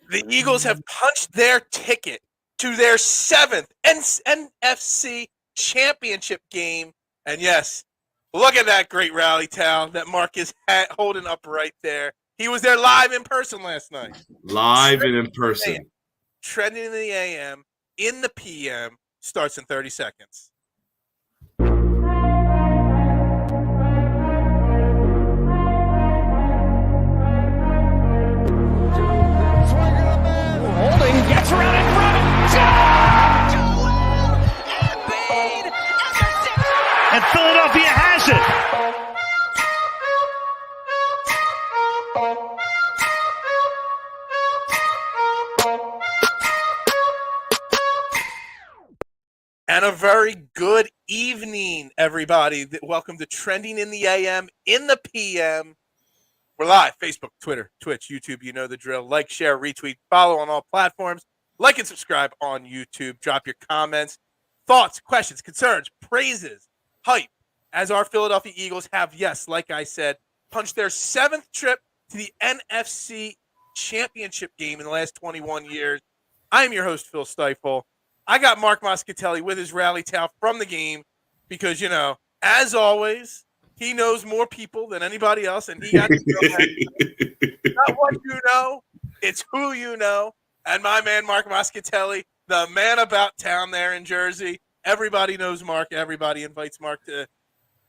The Eagles have punched their ticket to their 7th NFC championship game. And yes, look at that great rally towel that Mark is holding up right there. He was there live in person last night. Live and in person. Trending in the AM, in the PM, starts in 30 seconds. Holding, gets around in front. Joel Embiid, and Philadelphia has it. And a very good evening, everybody. Welcome to Trending in the AM, in the PM. We're live, Facebook, Twitter, Twitch, YouTube. You know the drill. Like, share, retweet, follow on all platforms. Like and subscribe on YouTube. Drop your comments, thoughts, questions, concerns, praises, hype, as our Philadelphia Eagles have, yes, like I said, punched their 7th trip to the NFC championship game in the last 21 years. I am your host, Phil Stifle. I got Mark Moschitelli with his rally towel from the game because, you know, as always, he knows more people than anybody else, and he got to know not what you know, it's who you know. And my man, Mark Moschitelli, the man about town there in Jersey. Everybody knows Mark. Everybody invites Mark to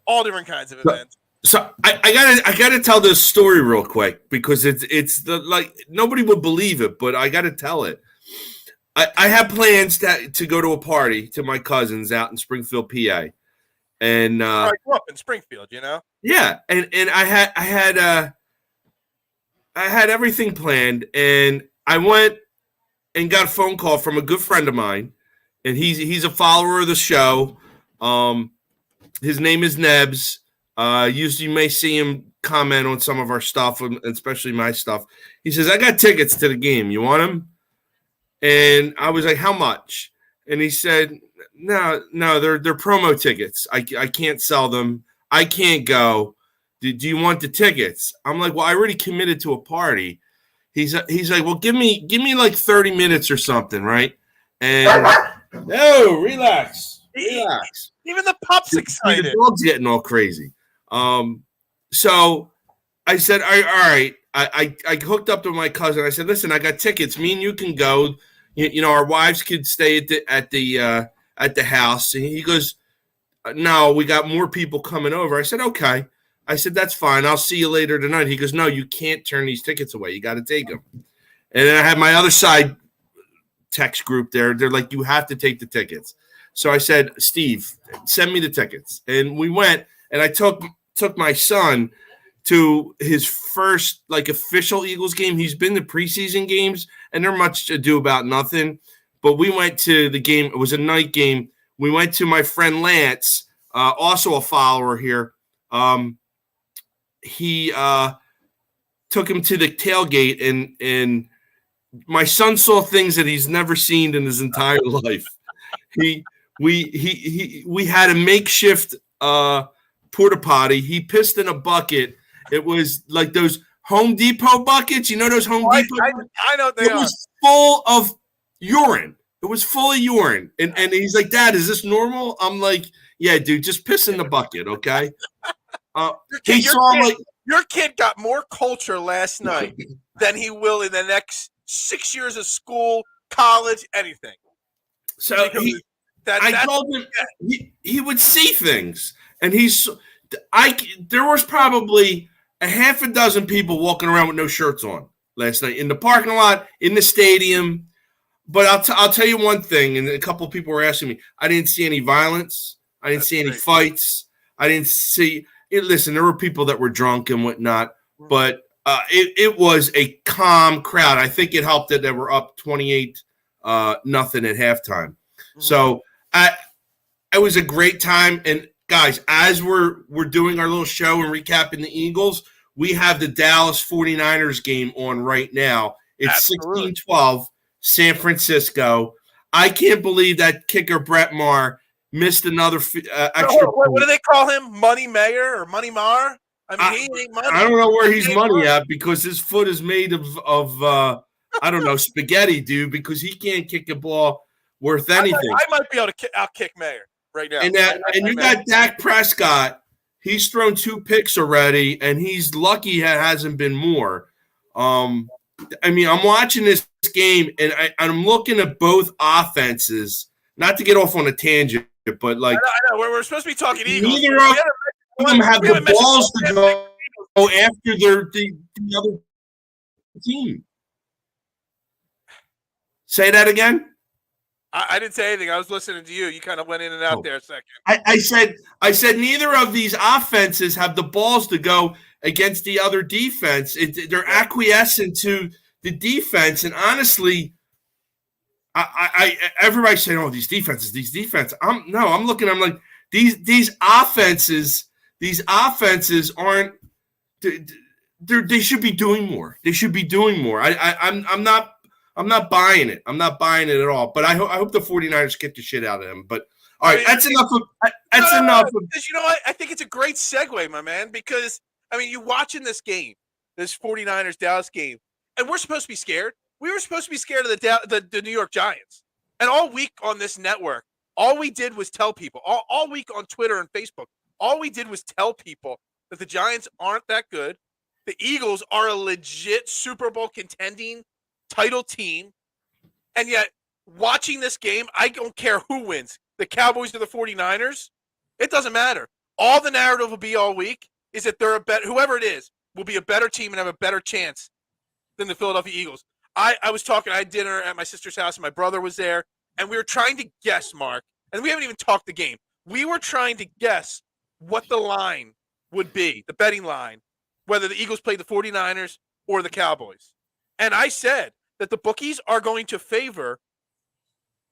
all different kinds of events. So I gotta tell this story real quick because it's the like nobody would believe it, but I gotta tell it. I have plans to go to a party to my cousins out in Springfield, PA, and I grew up in Springfield, you know. Yeah, and I had everything planned, and I went and got a phone call from a good friend of mine, and he's a follower of the show. His name is Nebs. You may see him comment on some of our stuff, especially my stuff. He says, "I got tickets to the game. You want them?" And I was like, "How much?" And he said, No, they're promo tickets. I can't sell them. I can't go. Do you want the tickets?" I'm like, "Well, I already committed to a party." He's like, "Well, give me like 30 minutes or something, right?" And no, relax. Even the pup's excited. The dog's getting all crazy. So I said, all right. I hooked up to my cousin. I said, "Listen, I got tickets. Me and you can go. You know, our wives could stay at the house." And he goes, "No, we got more people coming over." I said, "Okay." I said, "That's fine. I'll see you later tonight." He goes, "No, you can't turn these tickets away. You got to take them." And then I had my other side text group there. They're like, "You have to take the tickets." So I said, "Steve, send me the tickets." And we went, and I took my son to his first like official Eagles game. He's been to preseason games, and they're much ado about nothing. But we went to the game. It was a night game. We went to my friend Lance, also a follower here. He took him to the tailgate, and my son saw things that he's never seen in his entire life. We had a makeshift porta potty. He pissed in a bucket. It was like those Home Depot buckets. You know those Home Depot buckets? I know they are. It was full of urine. It was full of urine. And he's like, "Dad, is this normal?" I'm like, "Yeah, dude, just piss in the bucket, okay?" Your kid got more culture last night than he will in the next 6 years of school, college, anything. So I told him he would see things. And there was probably a half a dozen people walking around with no shirts on last night in the parking lot, in the stadium. But I'll tell you one thing, and a couple of people were asking me. I didn't see any violence. I didn't see any fights. I didn't see it. Listen, there were people that were drunk and whatnot, but it was a calm crowd. I think it helped that they were up 28-0 at halftime. So it was a great time. And guys, as we're doing our little show and recapping the Eagles, we have the Dallas 49ers game on right now. It's 16-12, San Francisco. I can't believe that kicker Brett Maher missed another extra. What do they call him? Money Mayer or Money Mar? I mean, he ain't money. I don't know where he's money at because his foot is made of I don't know, spaghetti, dude, because he can't kick a ball worth anything. I might be able to outkick Mayer right now. And you got Dak Prescott. He's thrown 2 picks already, and he's lucky it hasn't been more. I'm watching this game, and I'm looking at both offenses. Not to get off on a tangent, but like I know. We're supposed to be talking Eagles. Neither of them have the balls to go after the other team. Say that again. I didn't say anything. I was listening to you. You kind of went in and out there a second. I said neither of these offenses have the balls to go against the other defense. They're acquiescent to the defense, and honestly, everybody's saying, "Oh, these defenses." I'm looking. I'm like these offenses aren't. They should be doing more. They should be doing more. I'm not buying it. I'm not buying it at all. But I hope the 49ers get the shit out of him. But all right, that's enough. Because you know what? I think it's a great segue, my man. Because you watching this game, this 49ers Dallas game, and we're supposed to be scared. We were supposed to be scared of the New York Giants. And all week on this network, all we did was tell people. All week on Twitter and Facebook, all we did was tell people that the Giants aren't that good. The Eagles are a legit Super Bowl contending title team, and yet watching this game, I don't care who wins, the Cowboys or the 49ers, it doesn't matter. All the narrative will be all week is that they're whoever it is will be a better team and have a better chance than the Philadelphia Eagles. I had dinner at my sister's house and my brother was there, and we were trying to guess, Mark, and we haven't even talked the game. We were trying to guess what the line would be, the betting line, whether the Eagles played the 49ers or the Cowboys. And I said that the bookies are going to favor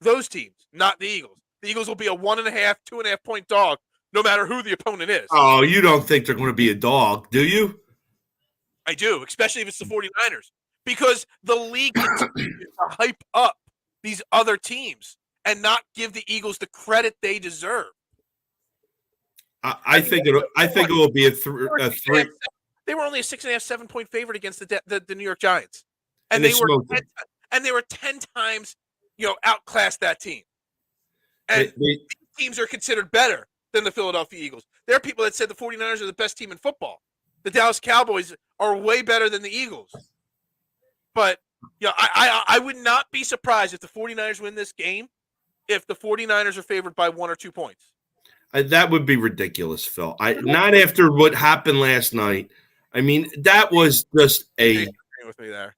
those teams, not the Eagles. The Eagles will be a 1.5, 2.5 point dog, no matter who the opponent is. Oh, you don't think they're going to be a dog, do you? I do, especially if it's the 49ers. Because the league continues to hype up these other teams and not give the Eagles the credit they deserve. I think it will be a 3. They were only a 6.5, 7 point favorite against the New York Giants. And they were 10 times, outclassed that team. And these teams are considered better than the Philadelphia Eagles. There are people that said the 49ers are the best team in football. The Dallas Cowboys are way better than the Eagles. But I would not be surprised if the 49ers win this game if the 49ers are favored by 1 or 2 points. That would be ridiculous, Phil. Not after what happened last night. That was just with me there.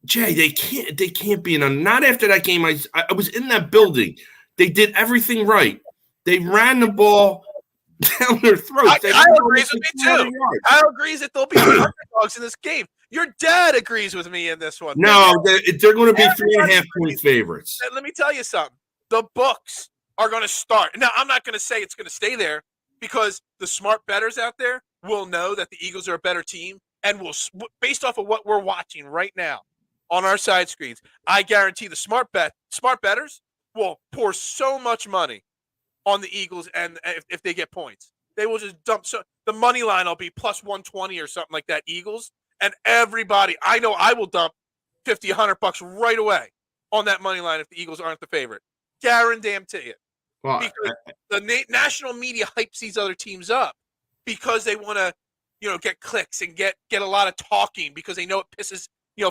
Jay, they can't be not after that game. I was in that building. They did everything right. They ran the ball down their throats. Kyle agrees with me too. Kyle agrees that they'll be underdogs in this game. Your dad agrees with me in this one. No, they're going to be 3.5 point favorites. Let me tell you something. The books are going to start. Now, I'm not going to say it's going to stay there because the smart bettors out there will know that the Eagles are a better team and will, based off of what we're watching right now on our side screens, I guarantee the smart bettors will pour so much money on the Eagles, and if they get points, they will just dump. So the money line will be plus 120 or something like that. Eagles, and everybody, I know I will dump $50, $100 right away on that money line if the Eagles aren't the favorite. Guarantee it. Well, because the national media hypes these other teams up because they want to, get clicks and get a lot of talking because they know it pisses,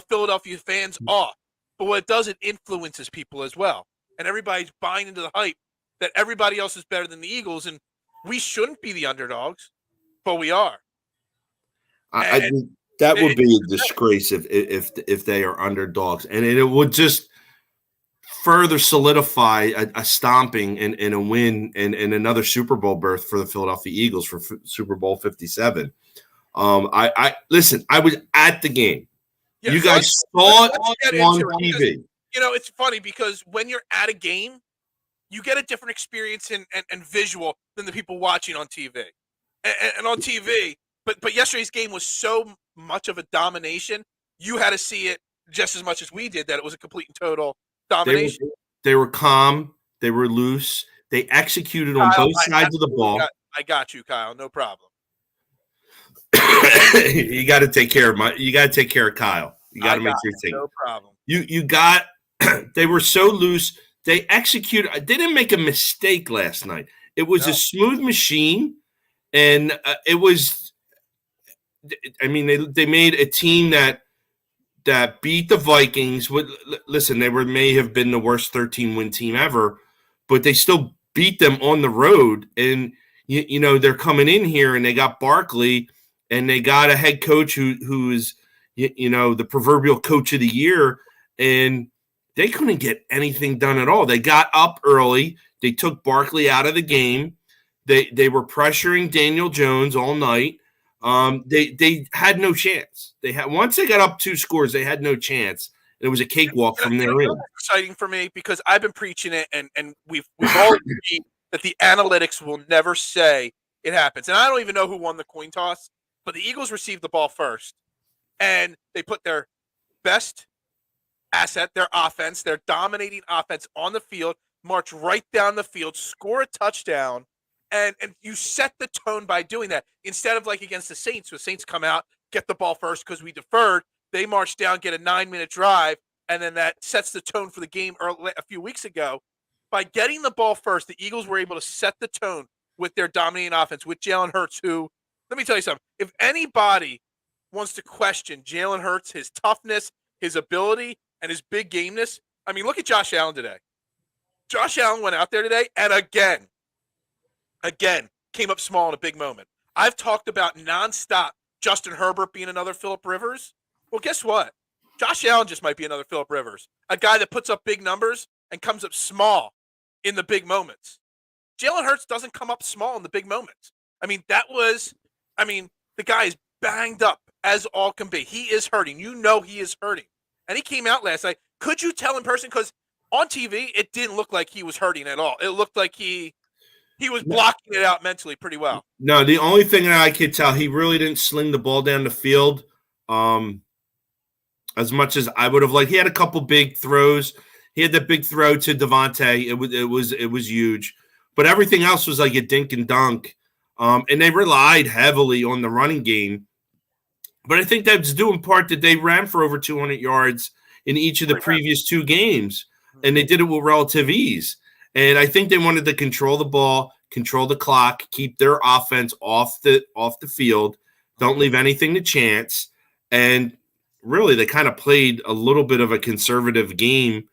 Philadelphia fans off. But what it does, it influences people as well. And everybody's buying into the hype that everybody else is better than the Eagles, and we shouldn't be the underdogs, but we are. I think that would be a disgrace if they are underdogs, and it would just further solidify a stomping and a win and another Super Bowl berth for the Philadelphia Eagles for Super Bowl 57. Listen. I was at the game. Yeah, you guys saw it on TV. It's funny because when you're at a game, you get a different experience and visual than the people watching on TV. And on TV, but yesterday's game was so much of a domination, you had to see it just as much as we did, that it was a complete and total domination. They were calm. They were loose. They executed on both sides of the ball. I got you, Kyle. No problem. You got to take care of Kyle. You got to make your thing. No problem. You got – they were so loose. They executed – they didn't make a mistake last night. It was a smooth machine, and it was – I mean, they made a team that beat the Vikings. Listen, they may have been the worst 13-win team ever, but they still beat them on the road. And, you know, they're coming in here, and they got Barkley, and they got a head coach who is, you know, the proverbial coach of the year, and they couldn't get anything done at all. They got up early. They took Barkley out of the game. They were pressuring Daniel Jones all night. They had no chance. Once they got up 2 scores, they had no chance. And it was a cakewalk from there in. Exciting for me because I've been preaching it, and we've all agreed that the analytics will never say it happens. And I don't even know who won the coin toss, but the Eagles received the ball first, and they put their best asset, their offense, their dominating offense on the field, march right down the field, score a touchdown. And you set the tone by doing that. Instead of like against the Saints, the Saints come out, get the ball first because we deferred. They march down, get a 9-minute drive, and then that sets the tone for the game a few weeks ago. By getting the ball first, the Eagles were able to set the tone with their dominating offense, with Jalen Hurts, who, let me tell you something, if anybody wants to question Jalen Hurts, his toughness, his ability, and his big gameness, I mean, look at Josh Allen today. Josh Allen went out there today, and again, came up small in a big moment. I've talked about nonstop Justin Herbert being another Phillip Rivers. Well, guess what? Josh Allen just might be another Phillip Rivers, a guy that puts up big numbers and comes up small in the big moments. Jalen Hurts doesn't come up small in the big moments. I mean, the guy is banged up as all can be. He is hurting. You know he is hurting. And he came out last night. Could you tell in person? Because on TV, it didn't look like he was hurting at all. It looked like he was blocking it out mentally pretty well. No, the only thing that I could tell, he really didn't sling the ball down the field as much as I would have liked. He had a couple big throws. He had the big throw to Devontae. It was huge. But everything else was like a dink and dunk. And they relied heavily on the running game. But I think that's due in part that they ran for over 200 yards in each of the previous 2 games. And they did it with relative ease. And I think they wanted to control the ball, control the clock, keep their offense off the field, don't leave anything to chance. And really, they kind of played a little bit of a conservative game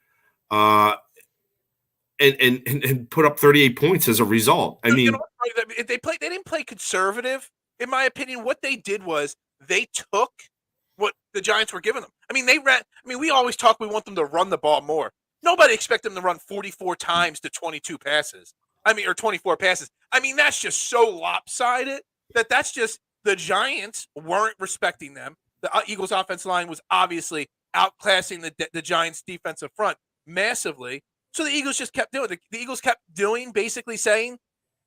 and put up 38 points as a result. I mean, they didn't play conservative. In my opinion, what they did was they took what the Giants were giving them. I mean, they ran. I mean, we always talk. We want them to run the ball more. Nobody expect them to run 44 times to 22 passes. Or 24 passes. I mean, that's just so lopsided that's just the Giants weren't respecting them. The Eagles' offensive line was obviously outclassing the Giants' defensive front massively. So the Eagles just kept doing it. The Eagles kept basically saying,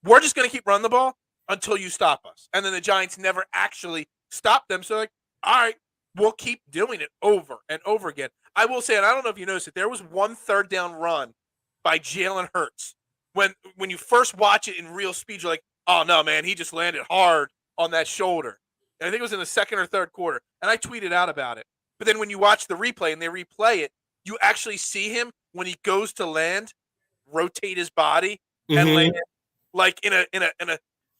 we're just going to keep running the ball until you stop us. And then the Giants never actually stopped them. So like, all right, we'll keep doing it over and over again. I will say, and I don't know if you noticed it, there was one 3rd down run by Jalen Hurts. When you first watch it in real speed, you're like, oh, no, man, he just landed hard on that shoulder. And I think it was in the 2nd or 3rd quarter. And I tweeted out about it. But then when you watch the replay and they replay it, you actually see him when he goes to land, rotate his body and land like in a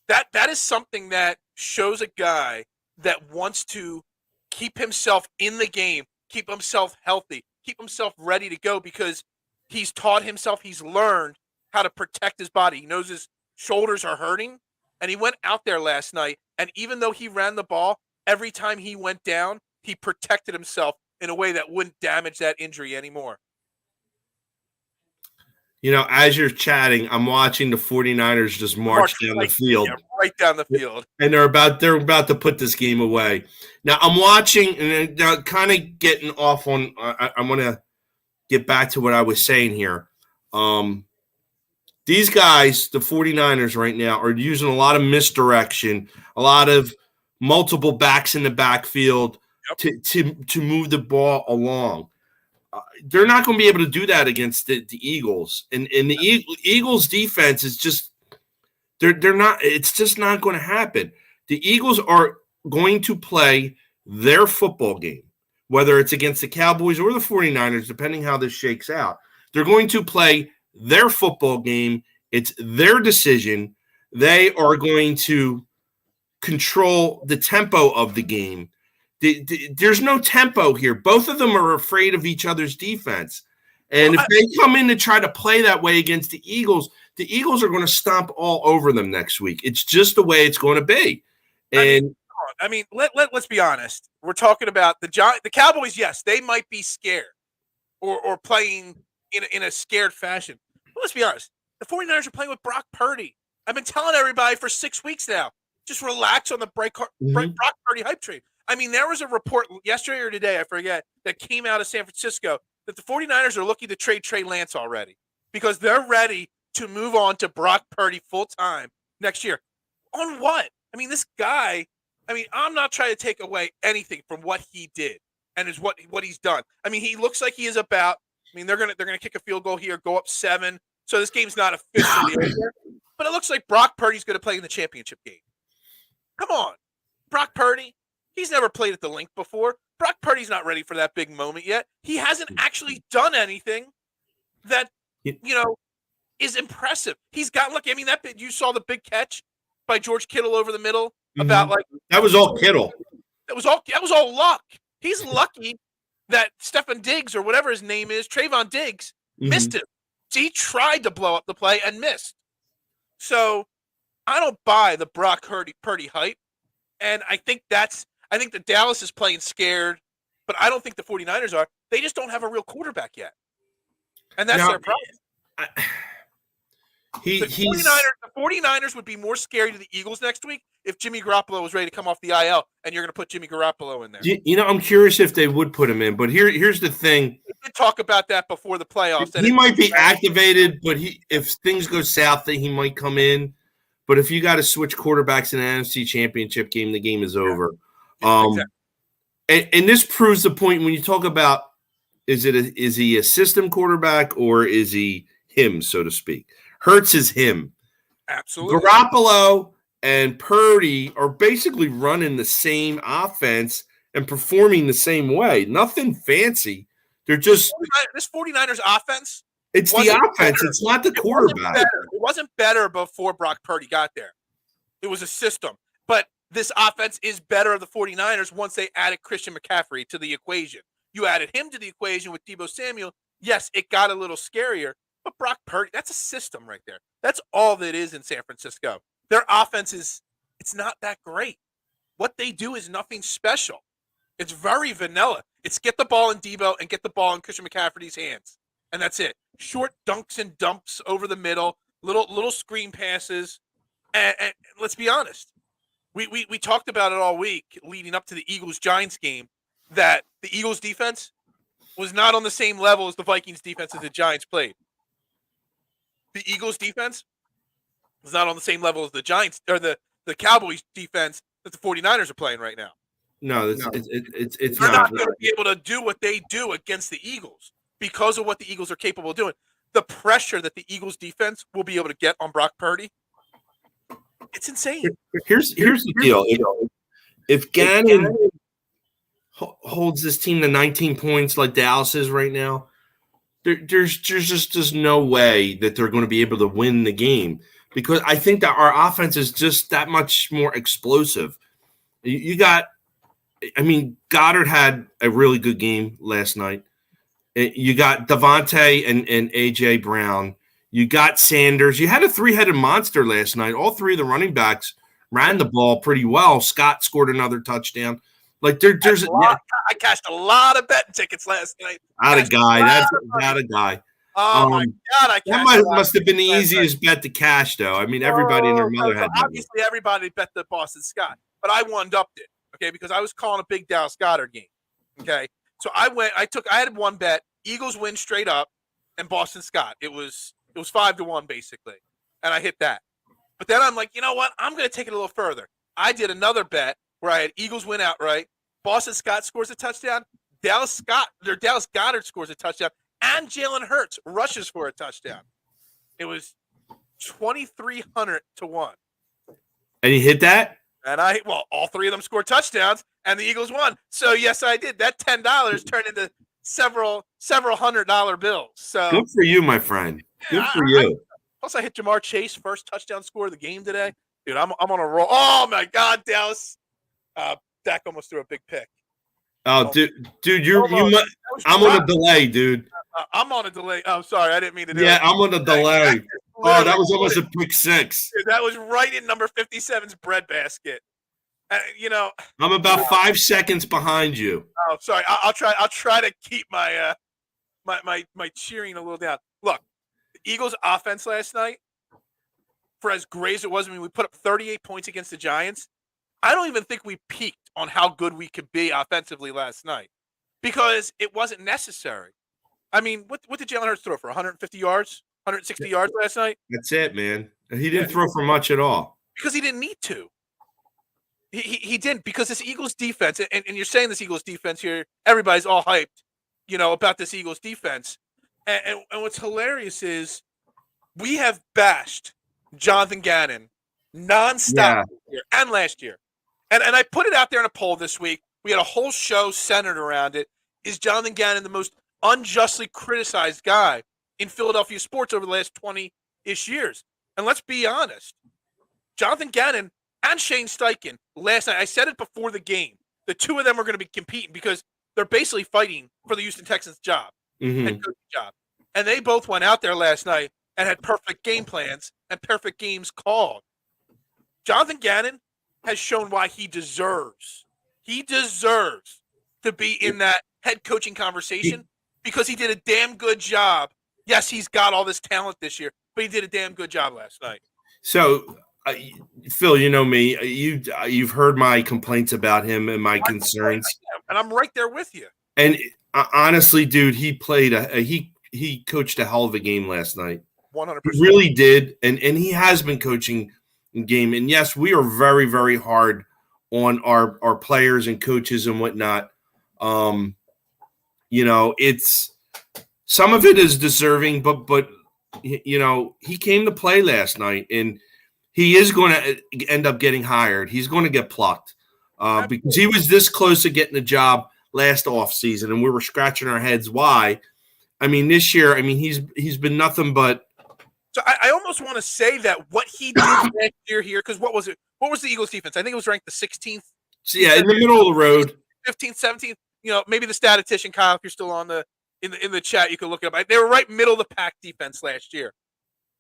that is something that shows a guy that wants to keep himself in the game, keep himself healthy, keep himself ready to go because he's taught himself, he's learned how to protect his body. He knows his shoulders are hurting, and he went out there last night, and even though he ran the ball, every time he went down, he protected himself in a way that wouldn't damage that injury anymore. You know, as you're chatting, I'm watching the 49ers just march down the field. Yeah, right down the field. And they're about to put this game away. Now, I'm watching, and now kind of getting off on I want to get back to what I was saying here. These guys, the 49ers right now, are using a lot of misdirection, a lot of multiple backs in the backfield to move the ball along. They're not going to be able to do that against the Eagles. And the Eagles defense is just they're not – it's just not going to happen. The Eagles are going to play their football game, whether it's against the Cowboys or the 49ers, depending how this shakes out. They're going to play their football game. It's their decision. They are going to control the tempo of the game. There's no tempo here. Both of them are afraid of each other's defense. And if they come in to try to play that way against the Eagles are going to stomp all over them next week. It's just the way it's going to be. And let's be honest. We're talking about the Cowboys. Yes, they might be scared or playing in a scared fashion. But let's be honest. The 49ers are playing with Brock Purdy. I've been telling everybody for 6 weeks now, just relax on the Brock Purdy hype train. I mean, there was a report yesterday or today, I forget, that came out of San Francisco that the 49ers are looking to trade Trey Lance already because they're ready to move on to Brock Purdy full-time next year. On what? I mean, this guy, I'm not trying to take away anything from what he did and is what he's done. I mean, he looks like he is about, they're gonna kick a field goal here, go up 7. So this game's not officially over. But it looks like Brock Purdy's going to play in the championship game. Come on. Brock Purdy, he's never played at the Link before. Brock Purdy's not ready for that big moment yet. He hasn't actually done anything that, is impressive. He's gotten lucky. You saw the big catch by George Kittle over the middle about that was all Kittle. That was all luck. He's lucky that Stefon Diggs or whatever his name is, Trayvon Diggs, missed him. So he tried to blow up the play and missed. So I don't buy the Brock Purdy hype. And I think that Dallas is playing scared, but I don't think the 49ers are. They just don't have a real quarterback yet. And that's their problem. The 49ers would be more scary to the Eagles next week if Jimmy Garoppolo was ready to come off the IL and you're going to put Jimmy Garoppolo in there. I'm curious if they would put him in, but here's the thing. We did talk about that before the playoffs. He might be activated, but if things go south, he might come in. But if you got to switch quarterbacks in an NFC Championship game, the game is over. Exactly. And this proves the point when you talk about is he a system quarterback or is he him, so to speak? Hurts is him. Absolutely. Garoppolo and Purdy are basically running the same offense and performing the same way. Nothing fancy. They're just this 49ers offense. It's the offense. Better. It's not the quarterback. It wasn't better before Brock Purdy got there. It was a system. But this offense is better of the 49ers once they added Christian McCaffrey to the equation. You added him to the equation with Deebo Samuel. Yes, it got a little scarier. But Brock Purdy, that's a system right there. That's all that is in San Francisco. Their offense it's not that great. What they do is nothing special. It's very vanilla. It's get the ball in Deebo and get the ball in Christian McCaffrey's hands. And that's it. Short dunks and dumps over the middle, little screen passes. And let's be honest. We talked about it all week leading up to the Eagles-Giants game that the Eagles defense was not on the same level as the Vikings defense as the Giants played. The Eagles defense is not on the same level as the Giants or the Cowboys defense that the 49ers are playing right now. No, it's They're not going to be able to do what they do against the Eagles because of what the Eagles are capable of doing. The pressure that the Eagles defense will be able to get on Brock Purdy, it's insane. Here's the deal. If Gannon holds this team to 19 points like Dallas is right now, there's just no way that they're going to be able to win the game because I think that our offense is just that much more explosive. Goddard had a really good game last night. You got Devontae and A.J. Brown. You got Sanders. You had a three-headed monster last night. All three of the running backs ran the ball pretty well. Scott scored another touchdown. I cashed a lot of betting tickets last night. Not a guy. Oh my God! That must have been the easiest bet to cash, though. I mean, everybody and their mother had. Obviously, everybody bet the Boston Scott, but I one-upped it. Okay, because I was calling a big Dallas Goedert game. Okay, so I had one bet: Eagles win straight up, and Boston Scott. It was 5-1 basically, and I hit that. But then I'm like, you know what? I'm going to take it a little further. I did another bet where I had Eagles win outright, Boston Scott scores a touchdown, Dallas Goedert scores a touchdown, and Jalen Hurts rushes for a touchdown. It was 2,300 to 1. And you hit that? And all three of them scored touchdowns, and the Eagles won. So yes, I did. That $10 turned into several $100 bills. So good for you, my friend. Good for you. Plus, I hit Jamar Chase first touchdown score of the game today. Dude, I'm on a roll. Oh my God, Dallas! Dak almost threw a big pick. Oh, dude, I'm on a delay, dude. I'm on a delay. Oh, sorry, I didn't mean to do it. Yeah, I'm on a delay. Oh, that was almost a pick six. Dude, that was right in number 57's breadbasket. I'm about 5 seconds behind you. Oh, sorry. I'll try to keep my my cheering a little down. Look, the Eagles' offense last night, for as great as it was, we put up 38 points against the Giants. I don't even think we peaked on how good we could be offensively last night because it wasn't necessary. I mean, what did Jalen Hurts throw for 150 yards, 160 yards last night? That's it, man. He didn't throw for much at all. Because he didn't need to. He didn't, because this Eagles defense, and you're saying this Eagles defense here, everybody's all hyped, about this Eagles defense. And what's hilarious is we have bashed Jonathon Gannon nonstop this year and last year. And I put it out there in a poll this week. We had a whole show centered around it. Is Jonathon Gannon the most unjustly criticized guy in Philadelphia sports over the last 20-ish years? And let's be honest. Jonathon Gannon and Shane Steichen last night, I said it before the game, the two of them are going to be competing because they're basically fighting for the Houston Texans job, head coaching job. And they both went out there last night and had perfect game plans and perfect games called. Jonathon Gannon has shown why he deserves to be in that head coaching conversation because he did a damn good job. Yes, he's got all this talent this year, but he did a damn good job last night. So, Phil, you know me. You've heard my complaints about him and my concerns, and I'm right there with you. And honestly, dude, he played he coached a hell of a game last night. 100%. He really did, and he has been coaching game. And yes, we are very, very hard on our players and coaches and whatnot. It's some of it is deserving, but he came to play last night, and he is going to end up getting hired. He's going to get plucked because he was this close to getting a job last offseason, and we were scratching our heads why. I mean, this year, he's been nothing but. So I almost want to say that what he did last year here, because what was it? What was the Eagles defense? I think it was ranked the 16th. So yeah, in the middle of the road. 15th, 17th. Maybe the statistician, Kyle, if you're still on in the chat, you can look it up. They were right middle of the pack defense last year.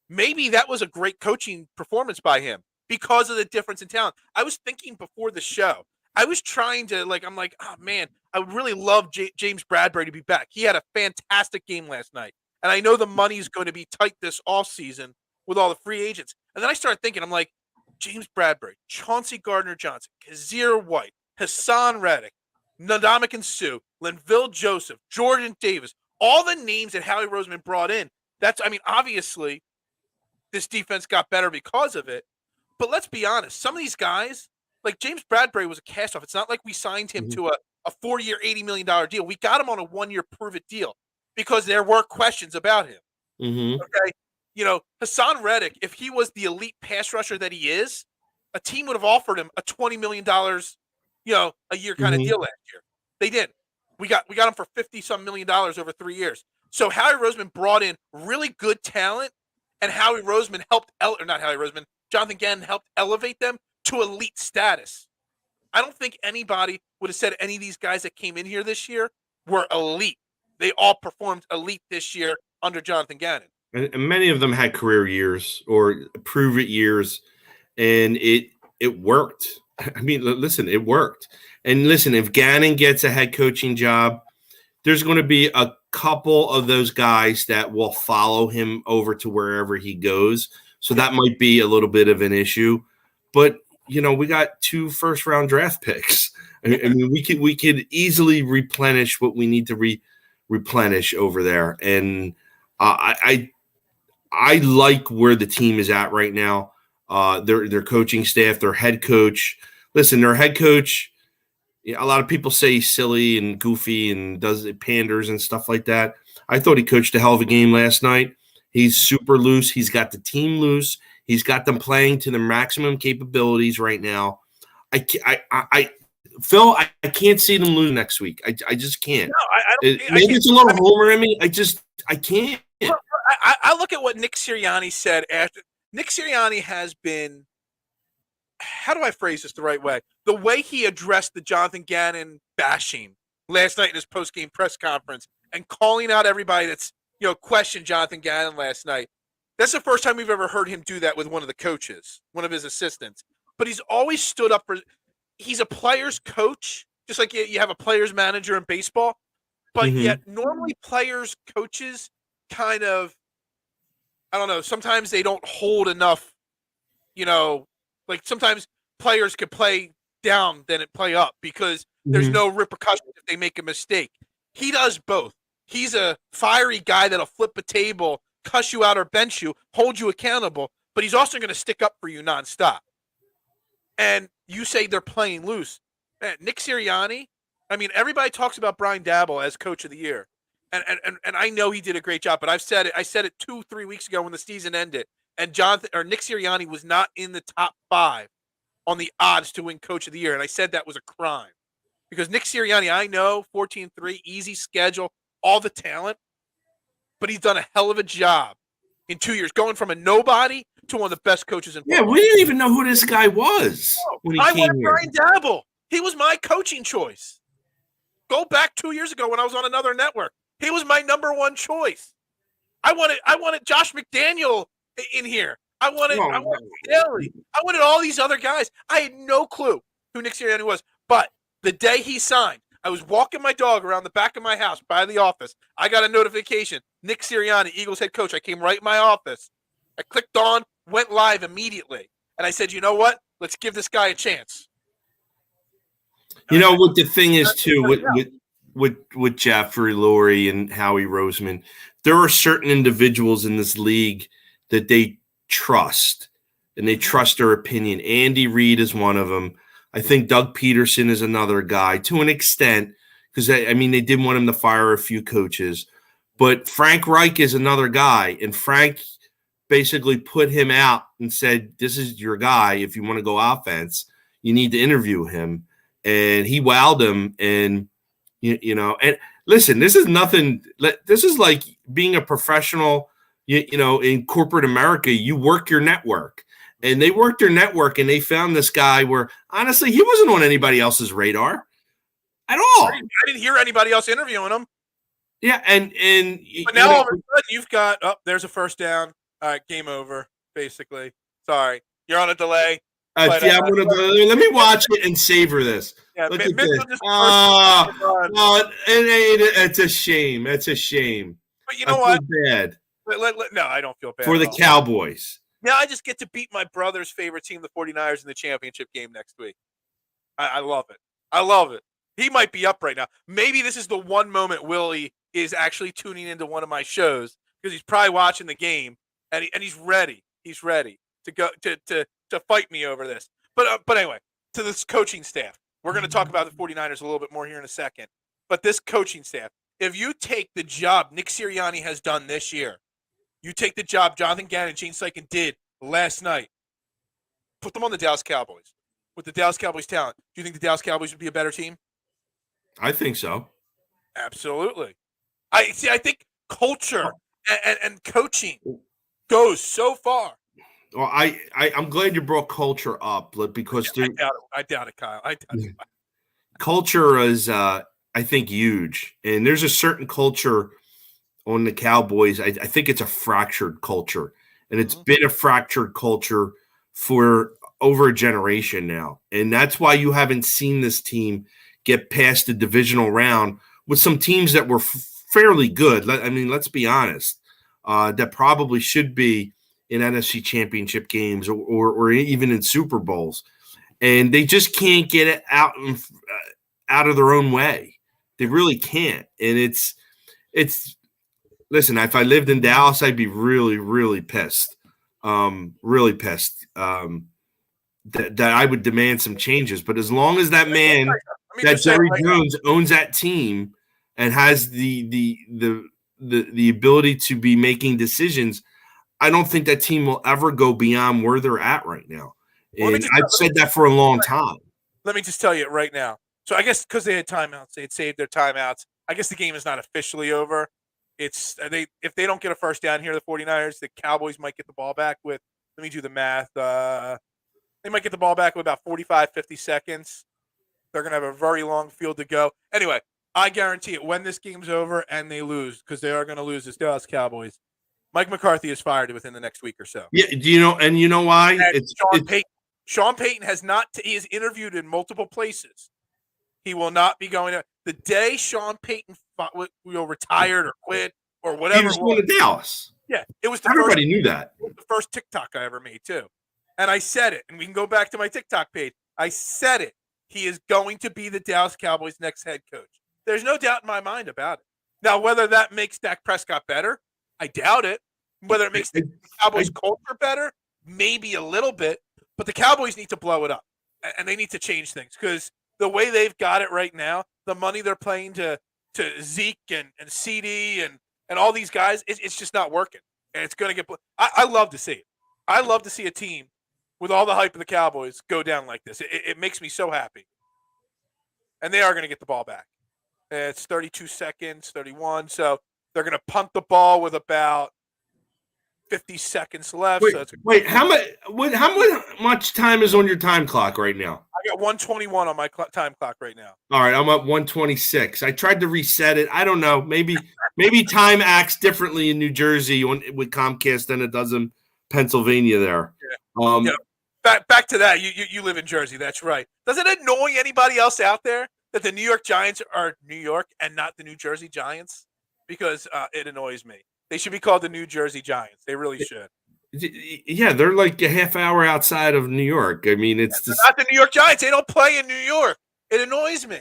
Maybe that was a great coaching performance by him because of the difference in talent. I was thinking before the show, I was trying to I'm like, oh man, I would really love James Bradberry to be back. He had a fantastic game last night. And I know the money's going to be tight this offseason with all the free agents. And then I started thinking, I'm like, James Bradberry, Chauncey Gardner-Johnson, Kazir White, Hassan Reddick, Ndamukong Suh, Linville Joseph, Jordan Davis, all the names that Howie Roseman brought in. Obviously, this defense got better because of it. But let's be honest, some of these guys, like James Bradberry was a cast-off. It's not like we signed him to a 4-year, $80 million deal. We got him on a 1-year prove-it deal because there were questions about him. Okay? Hassan Reddick, if he was the elite pass rusher that he is, a team would have offered him a $20 million, a year kind of deal last year. They didn't. We got him for $50-some million over 3 years. So Howie Roseman brought in really good talent, and Jonathon Gannon helped elevate them to elite status. I don't think anybody would have said any of these guys that came in here this year were elite. They all performed elite this year under Jonathon Gannon. And many of them had career years or prove-it years, and it worked. Listen, it worked. And listen, if Gannon gets a head coaching job, there's going to be a couple of those guys that will follow him over to wherever he goes. So that might be a little bit of an issue. But, we got 2 first-round draft picks. We could easily replenish what we need to replenish over there. And I like where the team is at right now. Their coaching staff, their head coach. Listen, their head coach, a lot of people say he's silly and goofy and does panders and stuff like that. I thought he coached a hell of a game last night. He's super loose. He's got the team loose. He's got them playing to their maximum capabilities right now. Phil, I can't see them lose next week. I just can't. No, I don't. Maybe it's a little homer in me. I can't. I look at what Nick Sirianni said after. Nick Sirianni has been, how do I phrase this the right way? The way he addressed the Jonathon Gannon bashing last night in his post-game press conference and calling out everybody that's, questioned Jonathon Gannon last night. That's the first time we've ever heard him do that with one of the coaches, one of his assistants. But he's always stood up for – he's a player's coach, just like you have a player's manager in baseball. But yet normally players, coaches kind of – I don't know, sometimes they don't hold enough, like sometimes players could play down than it play up because there's no repercussions if they make a mistake. He does both. He's a fiery guy that'll flip a table, cuss you out or bench you, hold you accountable, but he's also going to stick up for you nonstop. And you say they're playing loose. Man, Nick Sirianni, everybody talks about Brian Daboll as coach of the year. And I know he did a great job, but I said it 2-3 weeks ago when the season ended, and Nick Sirianni was not in the top 5 on the odds to win Coach of the Year, and I said that was a crime because Nick Sirianni, I know 14-3, easy schedule, all the talent, but he's done a hell of a job in 2 years, going from a nobody to one of the best coaches in football. Yeah, we didn't even know who this guy was when he I came wanted here. Brian Daboll. He was my coaching choice. Go back 2 years ago when I was on another network. He was my number one choice. I wanted Josh McDaniel in here. I wanted Haley. I wanted all these other guys. I had no clue who Nick Sirianni was. But the day he signed, I was walking my dog around the back of my house by the office. I got a notification. Nick Sirianni, Eagles head coach. I came right in my office. I clicked on, went live immediately. And I said, you know what? Let's give this guy a chance. What the thing is, too, with Jeffrey Lurie and Howie Roseman, there are certain individuals in this league that they trust, and they trust their opinion. Andy Reid is one of them. I think Doug Peterson is another guy to an extent because, they did want him to fire a few coaches. But Frank Reich is another guy, and Frank basically put him out and said, this is your guy. If you want to go offense, you need to interview him. And he wowed him, and and listen, this is nothing. This is like being a professional, in corporate America. You work your network, and they worked their network, and they found this guy where honestly he wasn't on anybody else's radar at all. I didn't hear anybody else interviewing him. Yeah, and but now all of a sudden you've got there's a first down. All right, game over. Basically, sorry, you're on a delay. Let me watch it and savor this. Yeah, look at this. It's a shame. It's a shame. But you know what? Bad. No, I don't feel bad. For the Cowboys. Now I just get to beat my brother's favorite team, the 49ers, in the championship game next week. I love it. I love it. He might be up right now. Maybe this is the one moment Willie is actually tuning into one of my shows because he's probably watching the game and he's ready. He's ready to go to fight me over this. But anyway, to this coaching staff. We're going to talk about the 49ers a little bit more here in a second. But this coaching staff, if you take the job Nick Sirianni has done this year, you take the job Jonathon Gannon and Gene Steichen did last night, put them on the Dallas Cowboys. With the Dallas Cowboys talent, do you think the Dallas Cowboys would be a better team? I think so. Absolutely. I think culture and coaching goes so far. Well, I'm glad you brought culture up because I doubt it, Kyle. I doubt it. Culture is, I think, huge, and there's a certain culture on the Cowboys. I think it's a fractured culture, and it's been a fractured culture for over a generation now, and that's why you haven't seen this team get past the divisional round with some teams that were fairly good. Let's be honest, that probably should be in NFC championship games or even in Super Bowls. And they just can't get it out of their own way. They really can't. And it's listen, if I lived in Dallas, I'd be really, really pissed. Really pissed that I would demand some changes. But as long as that man, that Jerry Jones owns that team and has the ability to be making decisions, I don't think that team will ever go beyond where they're at right now. And I've said that for a long time. let me just tell you right now. So I guess because they had timeouts, they had saved their timeouts. I guess the game is not officially over. It's if they don't get a first down here, the 49ers, the Cowboys might get the ball back with, let me do the math. They might get the ball back with about 45, 50 seconds. They're going to have a very long field to go. Anyway, I guarantee it, when this game's over and they lose, because they are going to lose, this Dallas Cowboys, Mike McCarthy is fired within the next week or so. Yeah, do you know? And you know why? Sean Payton has not. He is interviewed in multiple places. He will not be going to the day Sean Payton retired or quit or whatever. He was going to Dallas. Yeah, it was. Everybody knew that. It was the first TikTok I ever made too, and I said it. And we can go back to my TikTok page. I said it. He is going to be the Dallas Cowboys' next head coach. There's no doubt in my mind about it. Now, whether that makes Dak Prescott better, I doubt it. Whether it makes the Cowboys' culture better, maybe a little bit. But the Cowboys need to blow it up, and they need to change things because the way they've got it right now, the money they're playing to Zeke and CD and all these guys, it's just not working. And it's going to get – I love to see it. I love to see a team with all the hype of the Cowboys go down like this. It makes me so happy. And they are going to get the ball back. It's 32 seconds, 31. So they're going to punt the ball with about 50 seconds left. Wait, how much time is on your time clock right now? I got 121 on my time clock right now. All right, I'm at 126. I tried to reset it. I don't know. Maybe time acts differently in New Jersey with Comcast than it does in Pennsylvania there. Yeah. Back to that. You live in Jersey. That's right. Does it annoy anybody else out there that the New York Giants are New York and not the New Jersey Giants? Because it annoys me. They should be called the New Jersey Giants. They really should. Yeah, they're like a half hour outside of New York. I mean, it's just not the New York Giants. They don't play in New York. It annoys me.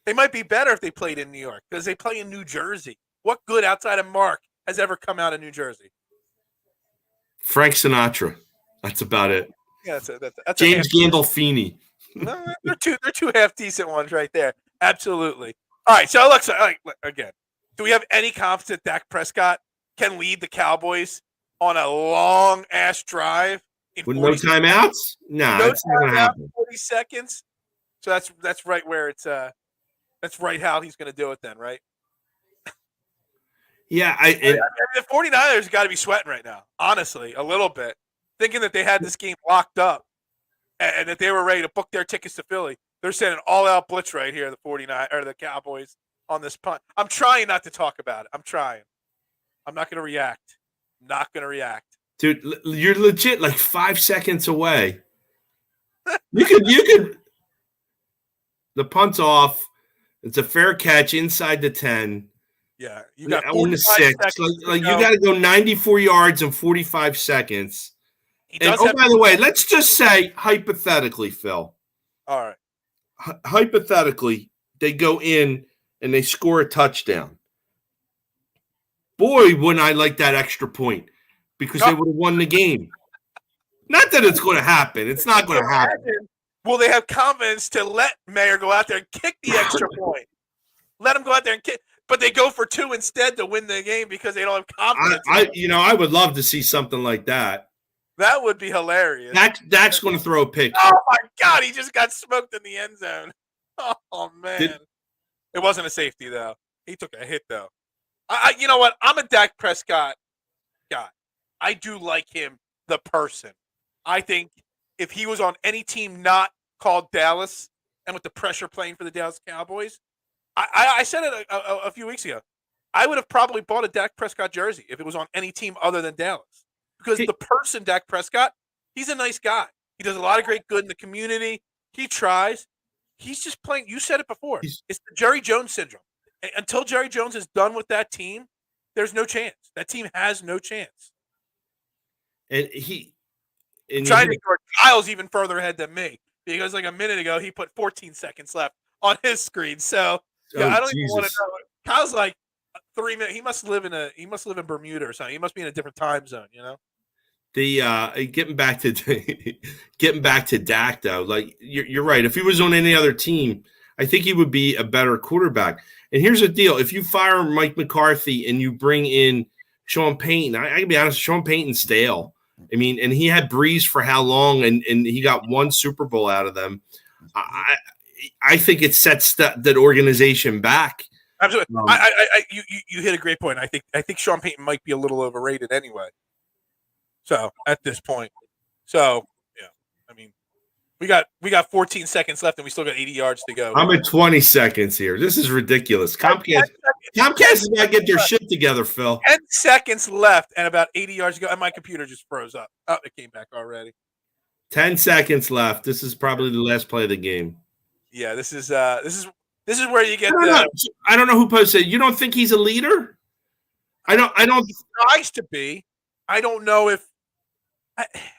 They might be better if they played in New York because they play in New Jersey. What good outside of Mark has ever come out of New Jersey? Frank Sinatra. That's about it. Yeah, that's James Gandolfini. No, they're two half decent ones right there. Absolutely. All right, so Alexa, again, do we have any confidence that Dak Prescott can lead the Cowboys on a long ass drive with no timeouts? Nah, it's not gonna happen. 40 seconds. So that's right where it's that's right how he's going to do it then, right? Yeah, the 49ers got to be sweating right now, honestly, a little bit, thinking that they had this game locked up and that they were ready to book their tickets to Philly. They're sending all-out blitz right here, the 49 or the Cowboys on this punt. I'm trying not to talk about it. I'm trying. I'm not going to react. Not going to react. Dude, you're legit like 5 seconds away. You could. The punt's off. It's a fair catch inside the 10. Yeah, you got on the 6. Like you got to go 94 yards in 45 seconds. And by the way, let's just say hypothetically, Phil. All right. Hypothetically, they go in and they score a touchdown. Boy, wouldn't I like that extra point because they would have won the game. Not that it's going to happen. It's not going to happen. Will they have confidence to let Mayer go out there and kick the extra point? Let him go out there and kick. But they go for 2 instead to win the game because they don't have confidence. I would love to see something like that. That would be hilarious. Dak's going to throw a pick. Oh, my God. He just got smoked in the end zone. Oh, man. It wasn't a safety, though. He took a hit, though. You know what? I'm a Dak Prescott guy. I do like him, the person. I think if he was on any team not called Dallas and with the pressure playing for the Dallas Cowboys, I said it a few weeks ago. I would have probably bought a Dak Prescott jersey if it was on any team other than Dallas. Because the person, Dak Prescott, he's a nice guy. He does a lot of great good in the community. He tries. He's just playing. You said it before. It's the Jerry Jones syndrome. Until Jerry Jones is done with that team, there's no chance. That team has no chance. And trying to ignore Kyle's even further ahead than me because like a minute ago he put 14 seconds left on his screen. So I don't even want to know. Kyle's like 3 minutes. He must live in Bermuda or something. He must be in a different time zone, you know. The getting back to Dak though, like you're right. If he was on any other team, I think he would be a better quarterback. And here's the deal: if you fire Mike McCarthy and you bring in Sean Payton, I can be honest, Sean Payton's stale. I mean, and he had Breeze for how long, and he got 1 Super Bowl out of them. I think it sets that organization back. Absolutely. You hit a great point. I think Sean Payton might be a little overrated anyway. So at this point, yeah, I mean, we got 14 seconds left and we still got 80 yards to go. I'm at 20 seconds here. This is ridiculous. Comcast has got to get their shit together, Phil. 10 seconds left and about 80 yards to go, and my computer just froze up. Oh, it came back already. 10 seconds left. This is probably the last play of the game. Yeah, this is where you get I don't know who posted it. You don't think he's a leader? I don't. He tries to be. I don't know if.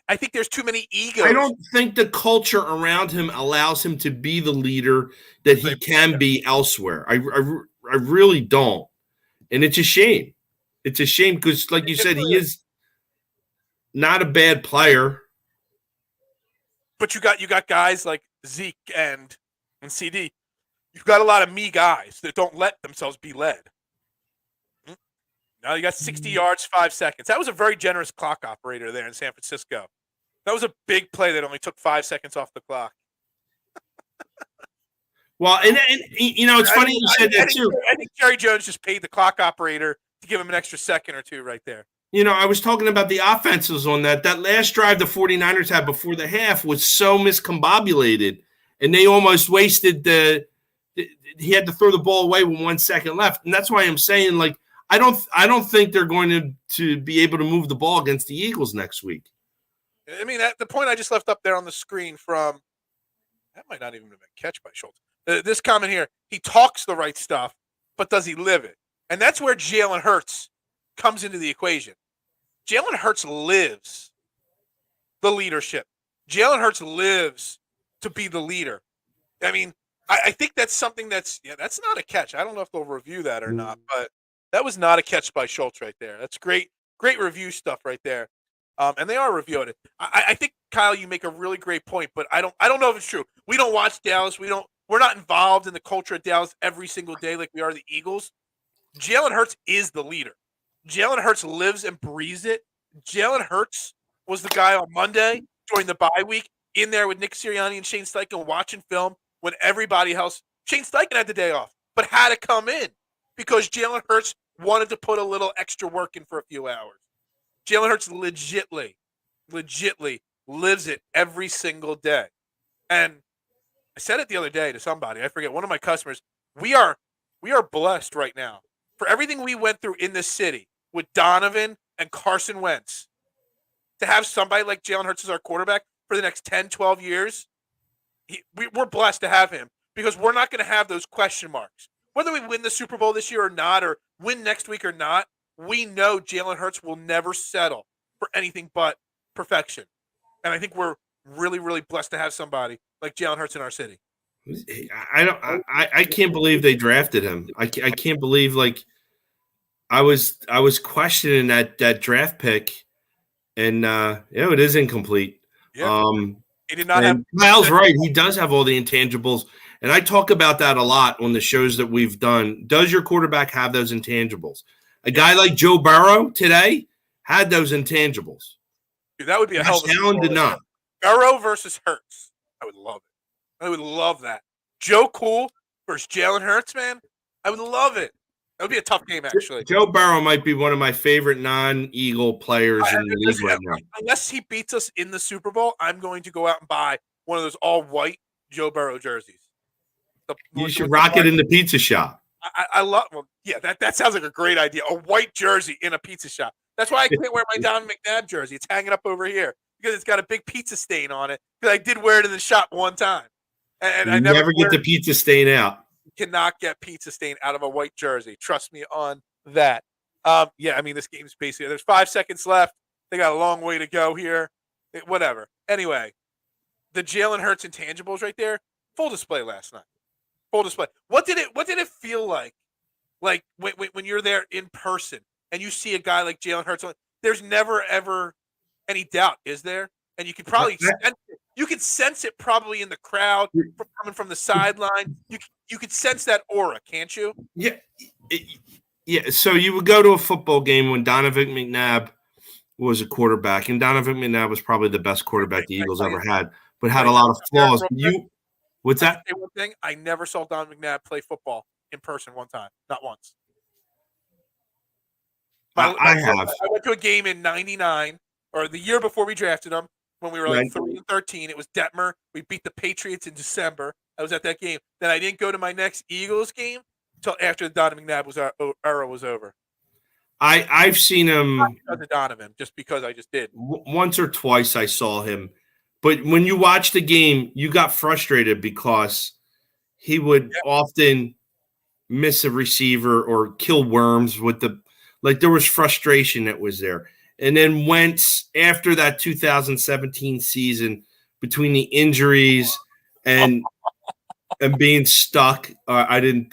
I think there's too many egos. I don't think the culture around him allows him to be the leader that he can be elsewhere. I really don't, and it's a shame. It's a shame because, like you said, he is not a bad player. But you got guys like Zeke and CD. You've got a lot of me guys that don't let themselves be led. Now you got 60 yards, 5 seconds. That was a very generous clock operator there in San Francisco. That was a big play that only took 5 seconds off the clock. Well, and it's funny you said that too. I think Jerry Jones just paid the clock operator to give him an extra second or two right there. I was talking about the offenses on that. That last drive the 49ers had before the half was so miscombobulated, and they almost wasted he had to throw the ball away with 1 second left. And that's why I'm saying, like, I don't think they're going to be able to move the ball against the Eagles next week. I mean, the point I just left up there on the screen from that might not even have been catch by Schultz. This comment here, he talks the right stuff, but does he live it? And that's where Jalen Hurts comes into the equation. Jalen Hurts lives the leadership. Jalen Hurts lives to be the leader. I mean, I think that's something that's not a catch. I don't know if they'll review that or not, but that was not a catch by Schultz right there. That's great review stuff right there. And they are reviewing it. I think, Kyle, you make a really great point, but I don't know if it's true. We don't watch Dallas. We're not involved in the culture of Dallas every single day like we are the Eagles. Jalen Hurts is the leader. Jalen Hurts lives and breathes it. Jalen Hurts was the guy on Monday during the bye week in there with Nick Sirianni and Shane Steichen watching film when everybody else, Shane Steichen had the day off, but had to come in because Jalen Hurts wanted to put a little extra work in for a few hours. Jalen Hurts legitly lives it every single day. And I said it the other day to somebody, I forget, one of my customers, we are blessed right now for everything we went through in this city with Donovan and Carson Wentz. To have somebody like Jalen Hurts as our quarterback for the next 10, 12 years, we're blessed to have him because we're not going to have those question marks. Whether we win the Super Bowl this year or not, or win next week or not, we know Jalen Hurts will never settle for anything but perfection. And I think we're really, really blessed to have somebody like Jalen Hurts in our city. I can't believe they drafted him. I can't believe, like, I was questioning that draft pick, and it is incomplete. Yeah. He did not have. Kyle's right. He does have all the intangibles, and I talk about that a lot on the shows that we've done. Does your quarterback have those intangibles? A guy like Joe Burrow today had those intangibles. Dude, that would be a hell of a Allen did not. Burrow versus Hurts. I would love it. I would love that. Joe Cool versus Jalen Hurts, man. I would love it. That would be a tough game, actually. Joe Burrow might be one of my favorite non-Eagle players in the league right now. Unless he beats us in the Super Bowl, I'm going to go out and buy one of those all-white Joe Burrow jerseys. You should rock it in the pizza shop. I love. Well, yeah, that sounds like a great idea. A white jersey in a pizza shop. That's why I can't wear my Don McNabb jersey. It's hanging up over here because it's got a big pizza stain on it. Because I did wear it in the shop one time, and I never get the pizza stain out. You cannot get pizza stain out of a white jersey. Trust me on that. Yeah, I mean, this game's basically there's 5 seconds left. They got a long way to go here. Whatever. Anyway, the Jalen Hurts intangibles right there. Full display last night. Full display. What did it feel like? Like when you're there in person and you see a guy like Jalen Hurts, there's never ever any doubt, is there? And you could probably sense it probably in the crowd coming from the sideline. You could sense that aura, can't you? Yeah, yeah. So you would go to a football game when Donovan McNabb was a quarterback, and Donovan McNabb was probably the best quarterback the Eagles ever had, but had a lot of flaws. What's that? One thing, I never saw Don McNabb play football in person one time, not once. I have. I went to a game in '99 or the year before we drafted him when we were like 3-13. It was Detmer. We beat the Patriots in December. I was at that game. Then I didn't go to my next Eagles game until after the Donovan McNabb era was over. I've seen him because of Donovan, just because I just did. Once or twice I saw him. But when you watch the game, you got frustrated because he would often miss a receiver or kill worms with the – like there was frustration that was there. And then Wentz, after that 2017 season, between the injuries and being stuck, I didn't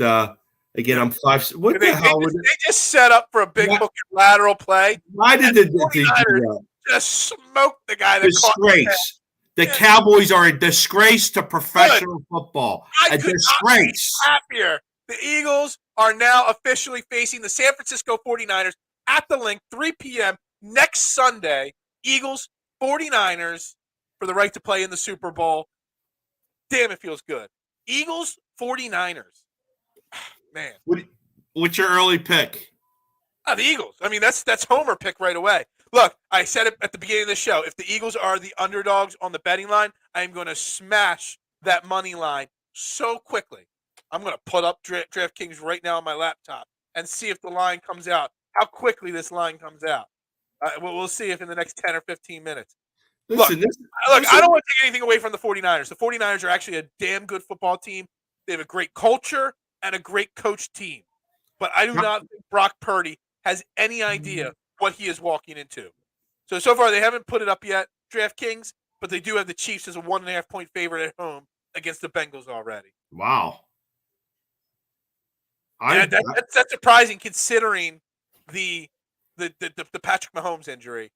again, I'm 5 – what the hell? They just set up for a big hook and lateral play. Why did they do that? Just smoke the guy that disgrace. The Cowboys are a disgrace to professional football. A disgrace. Happier. The Eagles are now officially facing the San Francisco 49ers at the Link, 3 p.m. next Sunday. Eagles, 49ers for the right to play in the Super Bowl. Damn, it feels good. Eagles, 49ers. Man. What's your early pick? The Eagles. I mean, that's Homer pick right away. Look, I said it at the beginning of the show. If the Eagles are the underdogs on the betting line, I am going to smash that money line so quickly. I'm going to put up DraftKings right now on my laptop and see if the line comes out, how quickly this line comes out. We'll see if in the next 10 or 15 minutes. Look, I don't want to take anything away from the 49ers. The 49ers are actually a damn good football team. They have a great culture and a great coach team. But I do not think Brock Purdy has any idea what he is walking into. So far, they haven't put it up yet, DraftKings, but they do have the Chiefs as a 1.5-point favorite at home against the Bengals already. Wow. That's surprising considering the Patrick Mahomes injury.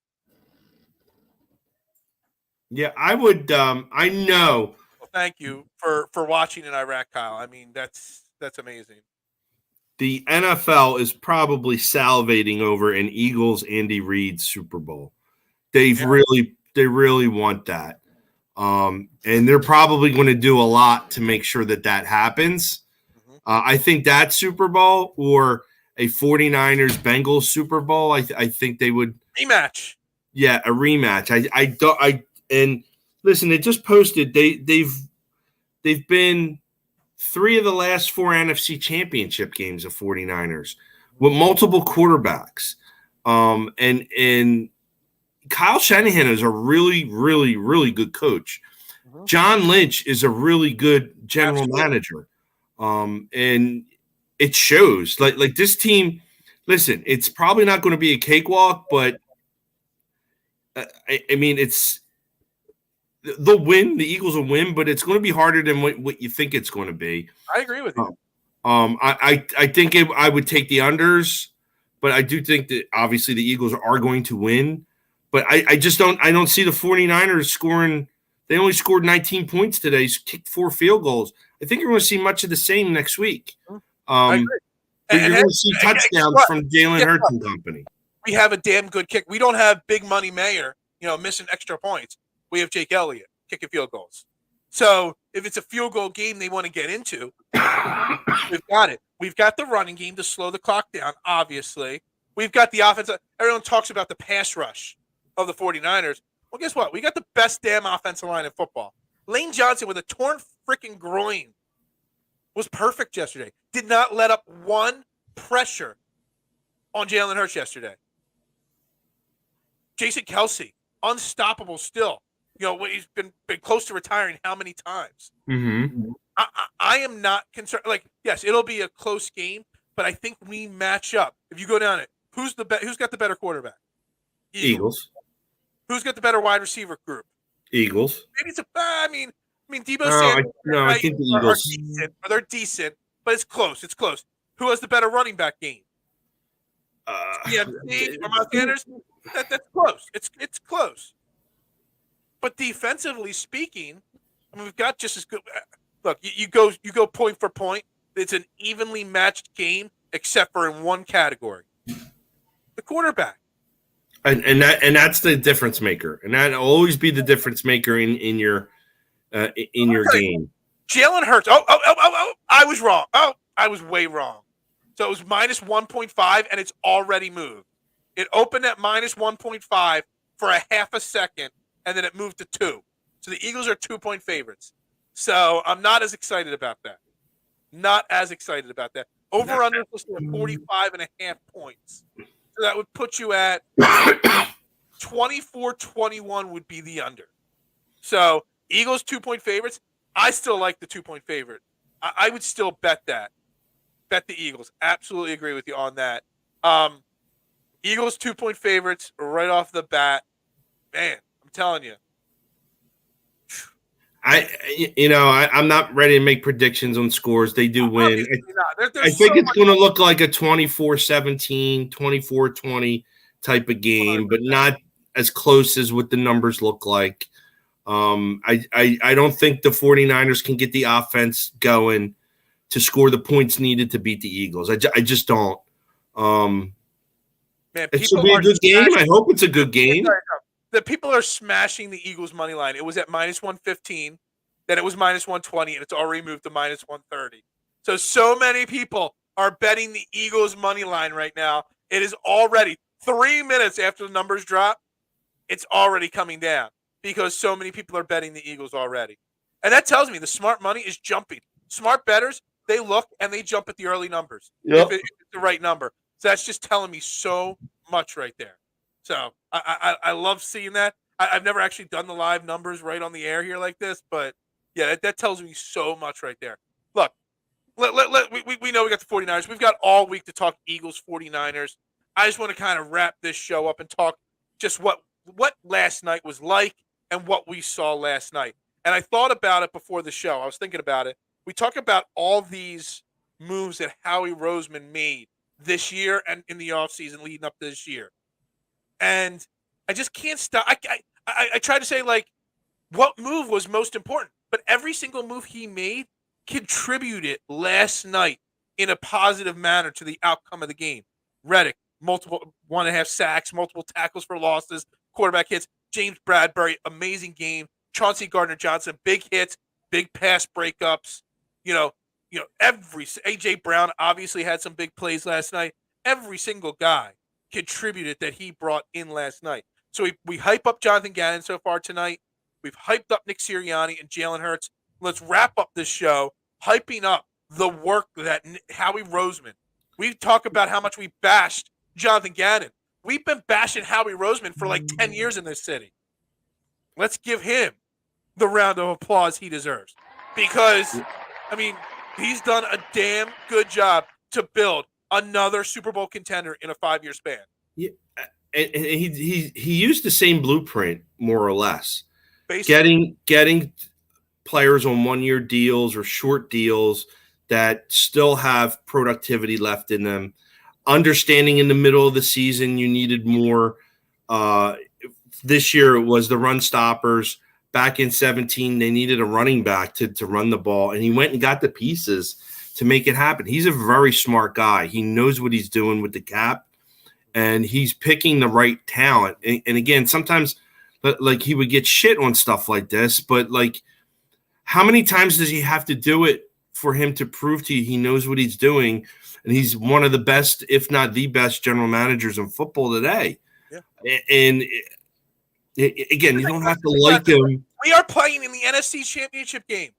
Yeah, I would. I know. Well, thank you for watching in Iraq, Kyle. I mean, that's amazing. The NFL is probably salivating over an Eagles Andy Reid Super Bowl. They really want that. And they're probably going to do a lot to make sure that happens. Mm-hmm. I think that Super Bowl or a 49ers Bengals Super Bowl, I think they would rematch. Yeah, a rematch. And listen, it just posted they've been 3 of the last 4 NFC championship games of 49ers with multiple quarterbacks. And Kyle Shanahan is a really, really, really good coach. Mm-hmm. John Lynch is a really good general manager. And it shows like this team, listen, it's probably not going to be a cakewalk, but I mean, they'll win. The Eagles will win, but it's going to be harder than what you think it's going to be. I agree with you. I think I would take the unders, but I do think that obviously the Eagles are going to win. But I just don't see the 49ers scoring. They only scored 19 points today, kicked 4 field goals. I think you're going to see much of the same next week. I agree. You're going to see touchdowns from Jalen Hurts and company. We have a damn good kick. We don't have Big Money Mayer, missing extra points. We have Jake Elliott kicking field goals. So if it's a field goal game they want to get into, we've got it. We've got the running game to slow the clock down, obviously. We've got the offense. Everyone talks about the pass rush of the 49ers. Well, guess what? We got the best damn offensive line in football. Lane Johnson with a torn freaking groin was perfect yesterday. Did not let up one pressure on Jalen Hurts yesterday. Jason Kelsey, unstoppable still. He's been close to retiring how many times? Mm-hmm. I am not concerned. Like, yes, it'll be a close game, but I think we match up. If you go down it, who's got the better quarterback? Eagles. Who's got the better wide receiver group? Eagles. Maybe it's I mean, Debo Samuel. I think the Eagles they're decent, but it's close. It's close. Who has the better running back game? CMC or Miles Sanders? That's close. It's close. But defensively speaking, we've got just as good. Look, you go point for point. It's an evenly matched game, except for in one category: the quarterback. And that's the difference maker, and that'll always be the difference maker in your game. Jalen Hurts. Oh, I was wrong. Oh, I was way wrong. So it was minus 1.5, and it's already moved. It opened at minus 1.5 for a half a second, and then it moved to 2. So the Eagles are 2-point favorites. So I'm not as excited about that. Not as excited about that. Over under was 45.5 points. So that would put you at 24-21 would be the under. So Eagles 2-point favorites. I still like the 2-point favorite. I would still bet that. Bet the Eagles. Absolutely agree with you on that. Eagles 2-point favorites right off the bat. Man, I'm telling you. I'm not ready to make predictions on scores. They do win. I think it's going to look like a 24-17, 24-20 type of game, 100%. But not as close as what the numbers look like. I don't think the 49ers can get the offense going to score the points needed to beat the Eagles. I just don't. Man, it should be a good game. I hope it's a good game. The people are smashing the Eagles money line. It was at minus 115, then it was minus 120, and it's already moved to minus 130. So many people are betting the Eagles money line right now. It is already 3 minutes after the numbers drop. It's already coming down because so many people are betting the Eagles already. And that tells me the smart money is jumping. Smart bettors, they look and they jump at the early numbers. Yep. If it's the right number. So that's just telling me so much right there. So I love seeing that. I've never actually done the live numbers right on the air here like this, but yeah, that tells me so much right there. Look, we know we got the 49ers. We've got all week to talk Eagles 49ers. I just want to kind of wrap this show up and talk just what last night was like and what we saw last night. And I thought about it before the show. I was thinking about it. We talk about all these moves that Howie Roseman made this year and in the offseason leading up to this year. And I just can't stop. I try to say, like, what move was most important? But every single move he made contributed last night in a positive manner to the outcome of the game. Reddick, multiple 1.5 sacks, multiple tackles for losses, quarterback hits. James Bradberry, amazing game. Chauncey Gardner-Johnson, big hits, big pass breakups. Every A.J. Brown obviously had some big plays last night. Every single guy contributed that he brought in last night. So we hype up Jonathon Gannon so far tonight. We've hyped up Nick Sirianni and Jalen Hurts. Let's wrap up this show hyping up the work that Howie Roseman. We talk about how much we bashed Jonathon Gannon. We've been bashing Howie Roseman for like 10 years in this city. Let's give him the round of applause he deserves. Because, he's done a damn good job to build another Super Bowl contender in a 5-year span. Yeah, and he used the same blueprint, more or less. Basically. Getting players on 1-year deals or short deals that still have productivity left in them. Understanding in the middle of the season you needed more. This year it was the run stoppers. Back in 2017, they needed a running back to run the ball, and he went and got the pieces to make it happen. He's a very smart guy. He knows what he's doing with the cap, and he's picking the right talent. And again, sometimes like he would get shit on stuff like this, but like how many times does he have to do it for him to prove to you he knows what he's doing? And he's one of the best, if not the best, general managers in football today. Yeah. And again, you don't have to like him. We are playing in the NFC Championship game,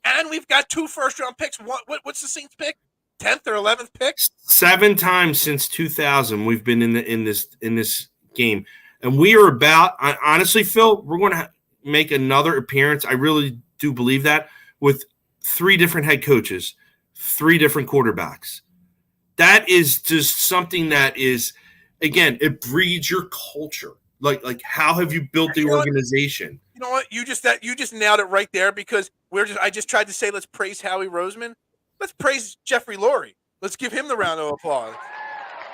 and we've got 2 first-round picks. What's the Saints pick? 10th or 11th pick? 7 times since 2000 we've been in this game, and we are about. Honestly, Phil, we're going to make another appearance. I really do believe that with 3 different head coaches, 3 different quarterbacks. That is just something that is, again, it breeds your culture. Like how have you built the organization? You know what? You just nailed it right there because I just tried to say let's praise Howie Roseman. Let's praise Jeffrey Lurie. Let's give him the round of applause.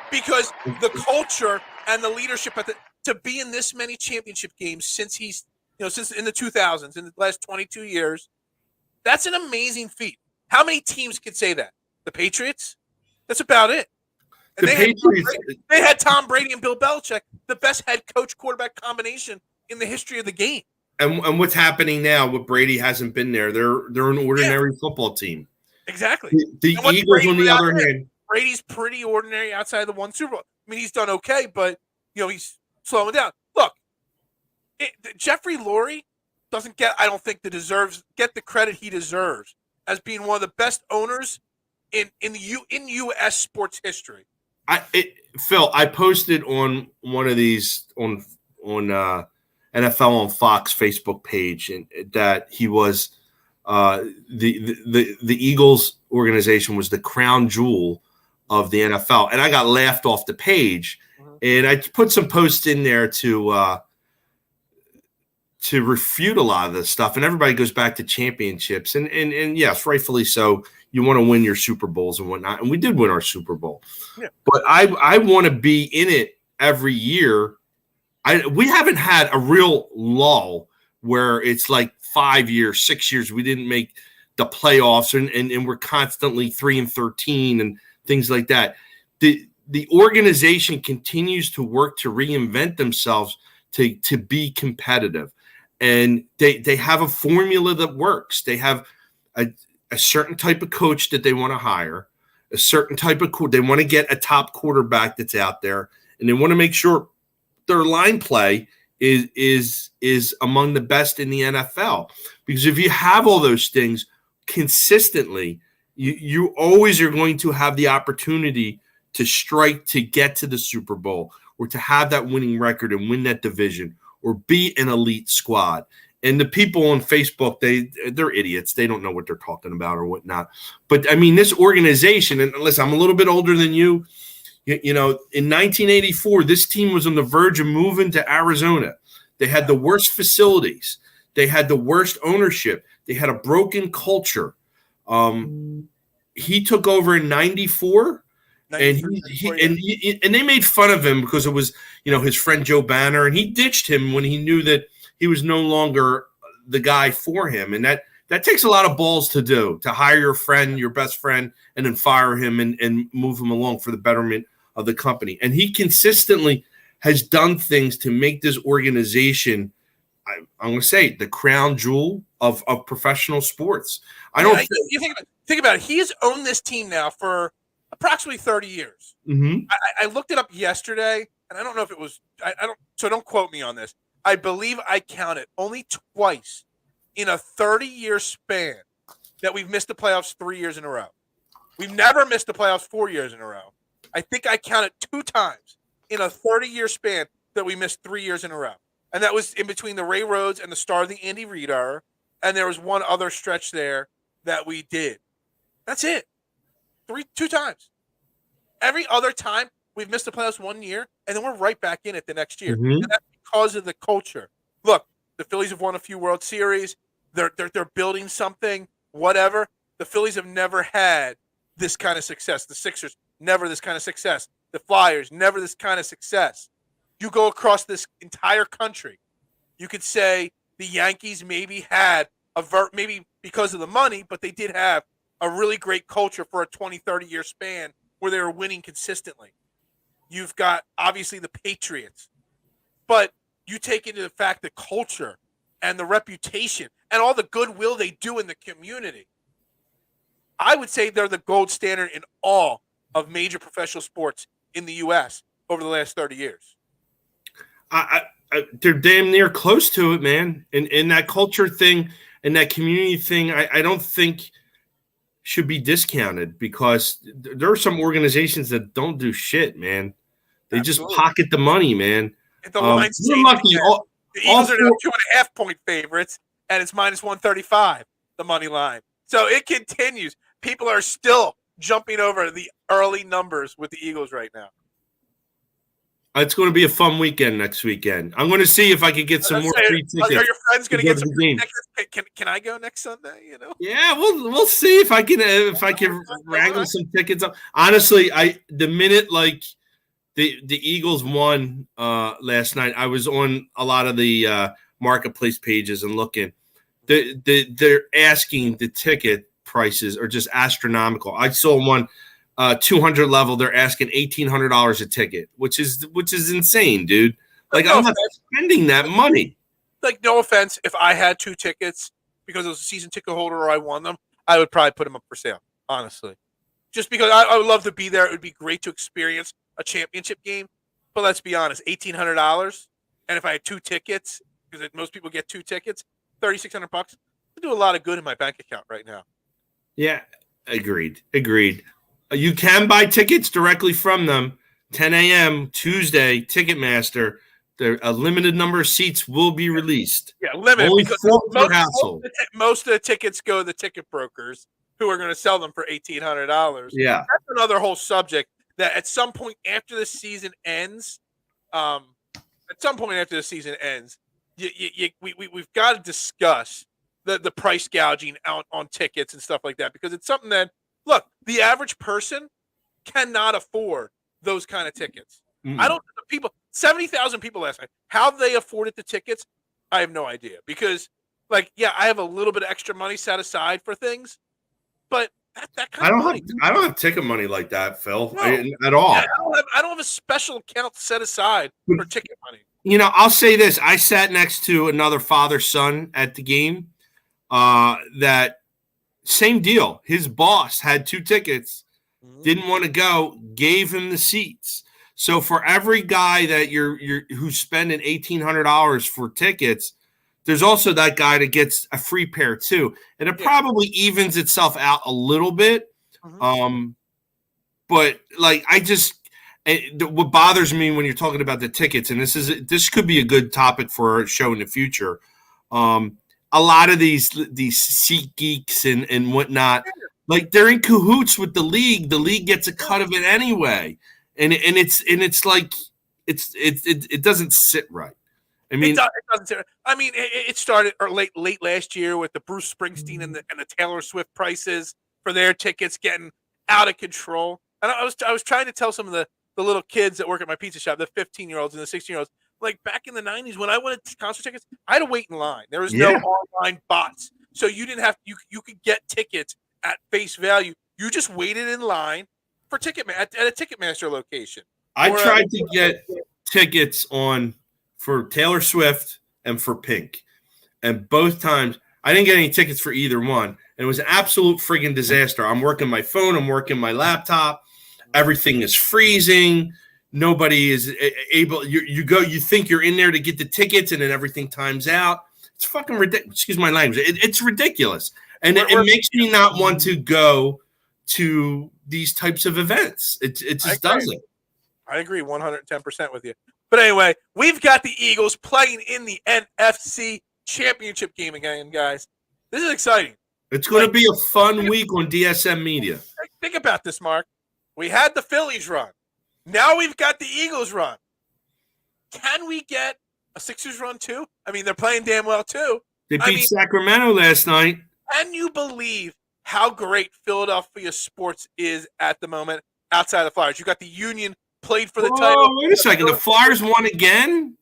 Because the culture and the leadership to be in this many championship games since since in the 2000s, in the last 22 years, that's an amazing feat. How many teams could say that? The Patriots? That's about it. And they had Tom Brady and Bill Belichick, the best head coach quarterback combination in the history of the game. And what's happening now with Brady hasn't been there. They're an ordinary football team. Exactly. The Eagles, on the other hand, Brady's pretty ordinary outside of the one Super Bowl. I mean, he's done okay, but he's slowing down. Look, Jeffrey Lurie doesn't get, I don't think, get the credit he deserves as being one of the best owners in U.S. sports history. Phil, I posted on one of these on NFL on Fox Facebook page, and that he was the Eagles organization was the crown jewel of the NFL, and I got laughed off the page, and I put some posts in there to refute a lot of this stuff, and everybody goes back to championships, and yes, rightfully so. You want to win your Super Bowls and whatnot, and we did win our Super Bowl. Yeah. But I want to be in it every year. We haven't had a real lull where it's like 5 years, 6 years we didn't make the playoffs, and we're constantly 3-13 and things like that. The organization continues to work to reinvent themselves to be competitive, and they have a formula that works. They have a certain type of coach that they want to hire, a certain type of they want to get a top quarterback that's out there, and they want to make sure their line play is among the best in the NFL. Because if you have all those things consistently, you always are going to have the opportunity to strike to get to the Super Bowl, or to have that winning record and win that division, or be an elite squad. And the people on Facebook, they're idiots. They don't know what they're talking about or whatnot. But, I mean, this organization, and listen, I'm a little bit older than you. In 1984, this team was on the verge of moving to Arizona. They had the worst facilities. They had the worst ownership. They had a broken culture. He took over in 94. And they made fun of him because it was, his friend Joe Banner, and he ditched him when he knew that he was no longer the guy for him. And that takes a lot of balls to do, to hire your friend, your best friend, and then fire him and move him along for the betterment of the company. And he consistently has done things to make this organization, I'm going to say, the crown jewel of professional sports. You think about it. He's owned this team now for approximately 30 years. Mm-hmm. I looked it up yesterday, and I don't know if it was so don't quote me on this. I believe I counted only twice in a 30-year span that we've missed the playoffs 3 years in a row. We've never missed the playoffs 4 years in a row. I think I counted 2 times in a 30-year span that we missed 3 years in a row. And that was in between the Ray Rhodes and the start of the Andy Reid era. And there was one other stretch there that we did. That's it. 2 times. Every other time we've missed the playoffs 1 year, and then we're right back in it the next year. Mm-hmm. And that's because of the culture. Look, the Phillies have won a few World Series. They're building something, whatever. The Phillies have never had this kind of success. The Sixers, never this kind of success. The Flyers, never this kind of success. You go across this entire country, you could say the Yankees maybe had maybe because of the money, but they did have a really great culture for a 20, 30-year span where they were winning consistently. You've got, obviously, the Patriots. But you take into the fact the culture and the reputation and all the goodwill they do in the community. I would say they're the gold standard in all of major professional sports in the U.S. over the last 30 years. They're damn near close to it, man. And that culture thing and that community thing, I don't think should be discounted, because there are some organizations that don't do shit, man. They Absolutely. Just pocket the money, man. The line's changing. The Eagles are now 2.5-point favorites, and it's minus 135, the money line. So it continues. People are still jumping over the early numbers with the Eagles right now. It's going to be a fun weekend next weekend. I'm going to see if I can get some more free tickets. Are your friends going to get some free tickets? Can I go next Sunday? Yeah, we'll see if I can wrangle some tickets up. Honestly, the minute like the Eagles won last night, I was on a lot of the marketplace pages and looking. They're asking the ticket prices are just astronomical. I saw one 200 level. They're asking $1,800 a ticket, which is insane, dude. Like, I'm not spending that money. like, no offense, if I had 2 tickets because I was a season ticket holder or I won them, I would probably put them up for sale, honestly. Just because I would love to be there. It would be great to experience a championship game. But let's be honest, $1,800, and if I had 2 tickets, because most people get 2 tickets, $3,600 would do a lot of good in my bank account right now. Yeah, agreed. You can buy tickets directly from them. 10 a.m. Tuesday, Ticketmaster. A limited number of seats will be released. Yeah, limited. Only Because 4 per household. most of the tickets go to the ticket brokers who are going to sell them for $1,800. Yeah. That's another whole subject that at some point after the season ends, we've got to discuss the price gouging out on tickets and stuff like that, because it's something that, look, the average person cannot afford those kind of tickets. Mm-hmm. I don't, 70,000 people last night. How they afforded the tickets, I have no idea. Because, like, yeah, I have a little bit of extra money set aside for things, but that kind of money. I don't have ticket money like that, Phil, No. at all. Yeah, I don't have a special account set aside for ticket money. I'll say this. I sat next to another father-son at the game. That same deal. His boss had 2 tickets, didn't want to go, gave him the seats. So for every guy that who's spending $1,800 for tickets, there's also that guy that gets a free pair too, and it probably evens itself out a little bit. But like, what bothers me when you're talking about the tickets, and this could be a good topic for a show in the future. A lot of these seat geeks and whatnot, like, they're in cahoots with the league. The league gets a cut of it anyway, and it's like it doesn't sit right. I mean, it doesn't sit right. I mean, it started late last year with the Bruce Springsteen and the Taylor Swift prices for their tickets getting out of control. And I was trying to tell some of the little kids that work at my pizza shop, the 15-year-olds and the 16-year-olds. Like, back in the 90s when I went to concert tickets, I had to wait in line. There was no online bots. So you didn't have you could get tickets at face value. You just waited in line for at a Ticketmaster location. I tried to get tickets for Taylor Swift and for Pink. And both times I didn't get any tickets for either one. And it was an absolute friggin' disaster. I'm working my phone, I'm working my laptop. Everything is freezing. Nobody is able. You think you're in there to get the tickets, and then everything times out. It's fucking ridiculous. Excuse my language. It's ridiculous, and it makes me not want to go to these types of events. It just doesn't. I agree 110% with you. But anyway, we've got the Eagles playing in the NFC Championship game again, guys. This is exciting. It's going to be a fun week on DSM Media. Think about this, Mark. We had the Phillies run. Now we've got the Eagles run. Can we get a Sixers run too? I mean, they're playing damn well too. They beat Sacramento last night. Can you believe how great Philadelphia sports is at the moment outside of the Flyers? You got the Union played for the title. Wait a second. The Flyers won again?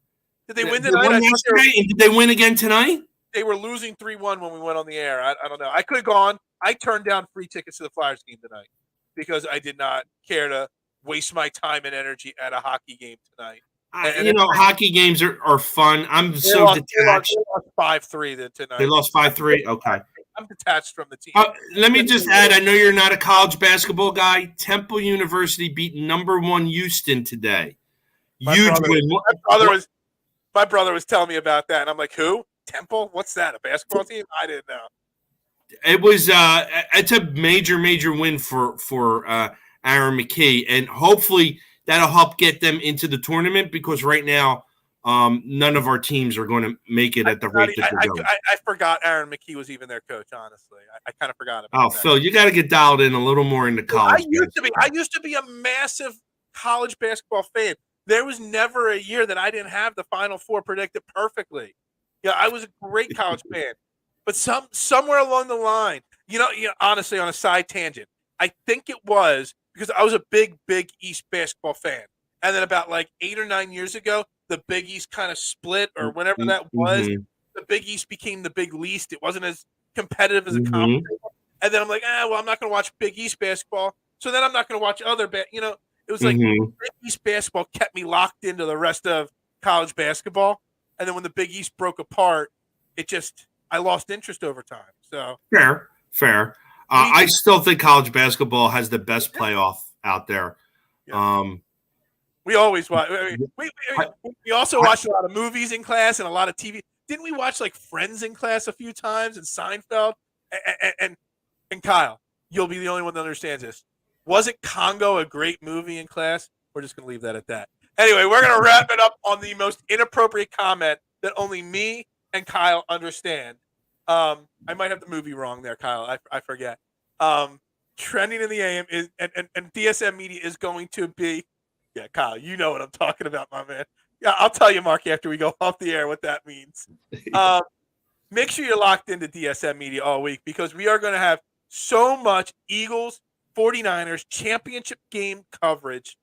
Did they win tonight? Did they win again tonight? They were losing 3-1 when we went on the air. I don't know. I could have gone. I turned down free tickets to the Flyers game tonight because I did not care to waste my time and energy at a hockey game tonight. Hockey games are fun. I'm so detached. They lost 5-3 tonight. They lost 5-3? Okay. I'm detached from the team. Let me just add, I know you're not a college basketball guy. Temple University beat number 1 Houston today. Huge win. My brother was telling me about that, and I'm like, who? Temple? What's that, a basketball team? I didn't know. It was it's a major win for Aaron McKee, and hopefully that'll help get them into the tournament, because right now none of our teams are going to make it at the rate that they're going. I forgot Aaron McKee was even their coach, honestly. I kind of forgot about that. Phil, you got to get dialed in a little more into college. I used to be a massive college basketball fan. There was never a year that I didn't have the Final Four predicted perfectly. Yeah, I was a great college fan. But somewhere along the line, honestly, on a side tangent, I think it was because I was a big East basketball fan. And then about like 8 or 9 years ago, the Big East kind of split, or whenever that was. Mm-hmm. The Big East became the Big Least. It wasn't as competitive as a conference. And then I'm like, I'm not going to watch Big East basketball. So then I'm not going to watch other it was like Big East basketball kept me locked into the rest of college basketball. and then when the Big East broke apart, I lost interest over time. So fair. I still think college basketball has the best playoff out there. Yeah. We always watch. We also watched a lot of movies in class and a lot of TV. Didn't we watch like Friends in class a few times and Seinfeld? And Kyle, you'll be the only one that understands this. Wasn't Congo a great movie in class? We're just going to leave that at that. Anyway, we're going to wrap it up on the most inappropriate comment that only me and Kyle understand. I might have the movie wrong there, Kyle. I forget. Trending in the AM is and DSM Media is going to be. Yeah, Kyle, you know what I'm talking about, my man. Yeah, I'll tell you, Mark, after we go off the air what that means. Make sure you're locked into DSM Media all week because we are going to have so much Eagles, 49ers championship game coverage.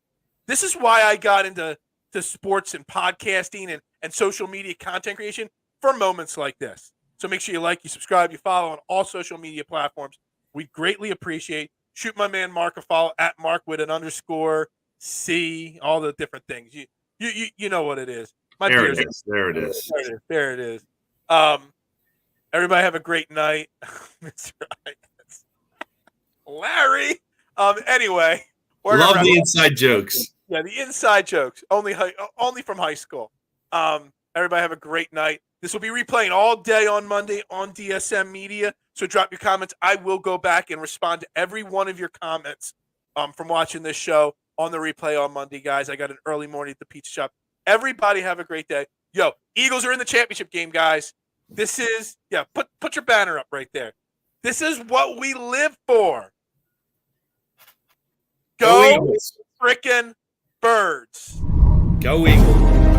This is why I got into sports and podcasting and social media content creation for moments like this. So make sure you like, you subscribe, you follow on all social media platforms. We greatly appreciate. Shoot my man Mark a follow at Mark with an _ C, all the different things. You know what it is. There it is. There it is. Everybody have a great night. Mr. Larry. Anyway, love the inside jokes. Yeah, the inside jokes. Only from high school. Everybody have a great night. This will be replaying all day on Monday on DSM Media. So drop your comments. I will go back and respond to every one of your comments from watching this show on the replay on Monday, guys. I got an early morning at the pizza shop. Everybody have a great day. Yo, Eagles are in the championship game, guys. This is, put your banner up right there. This is what we live for. Go freaking Birds. Go Eagles.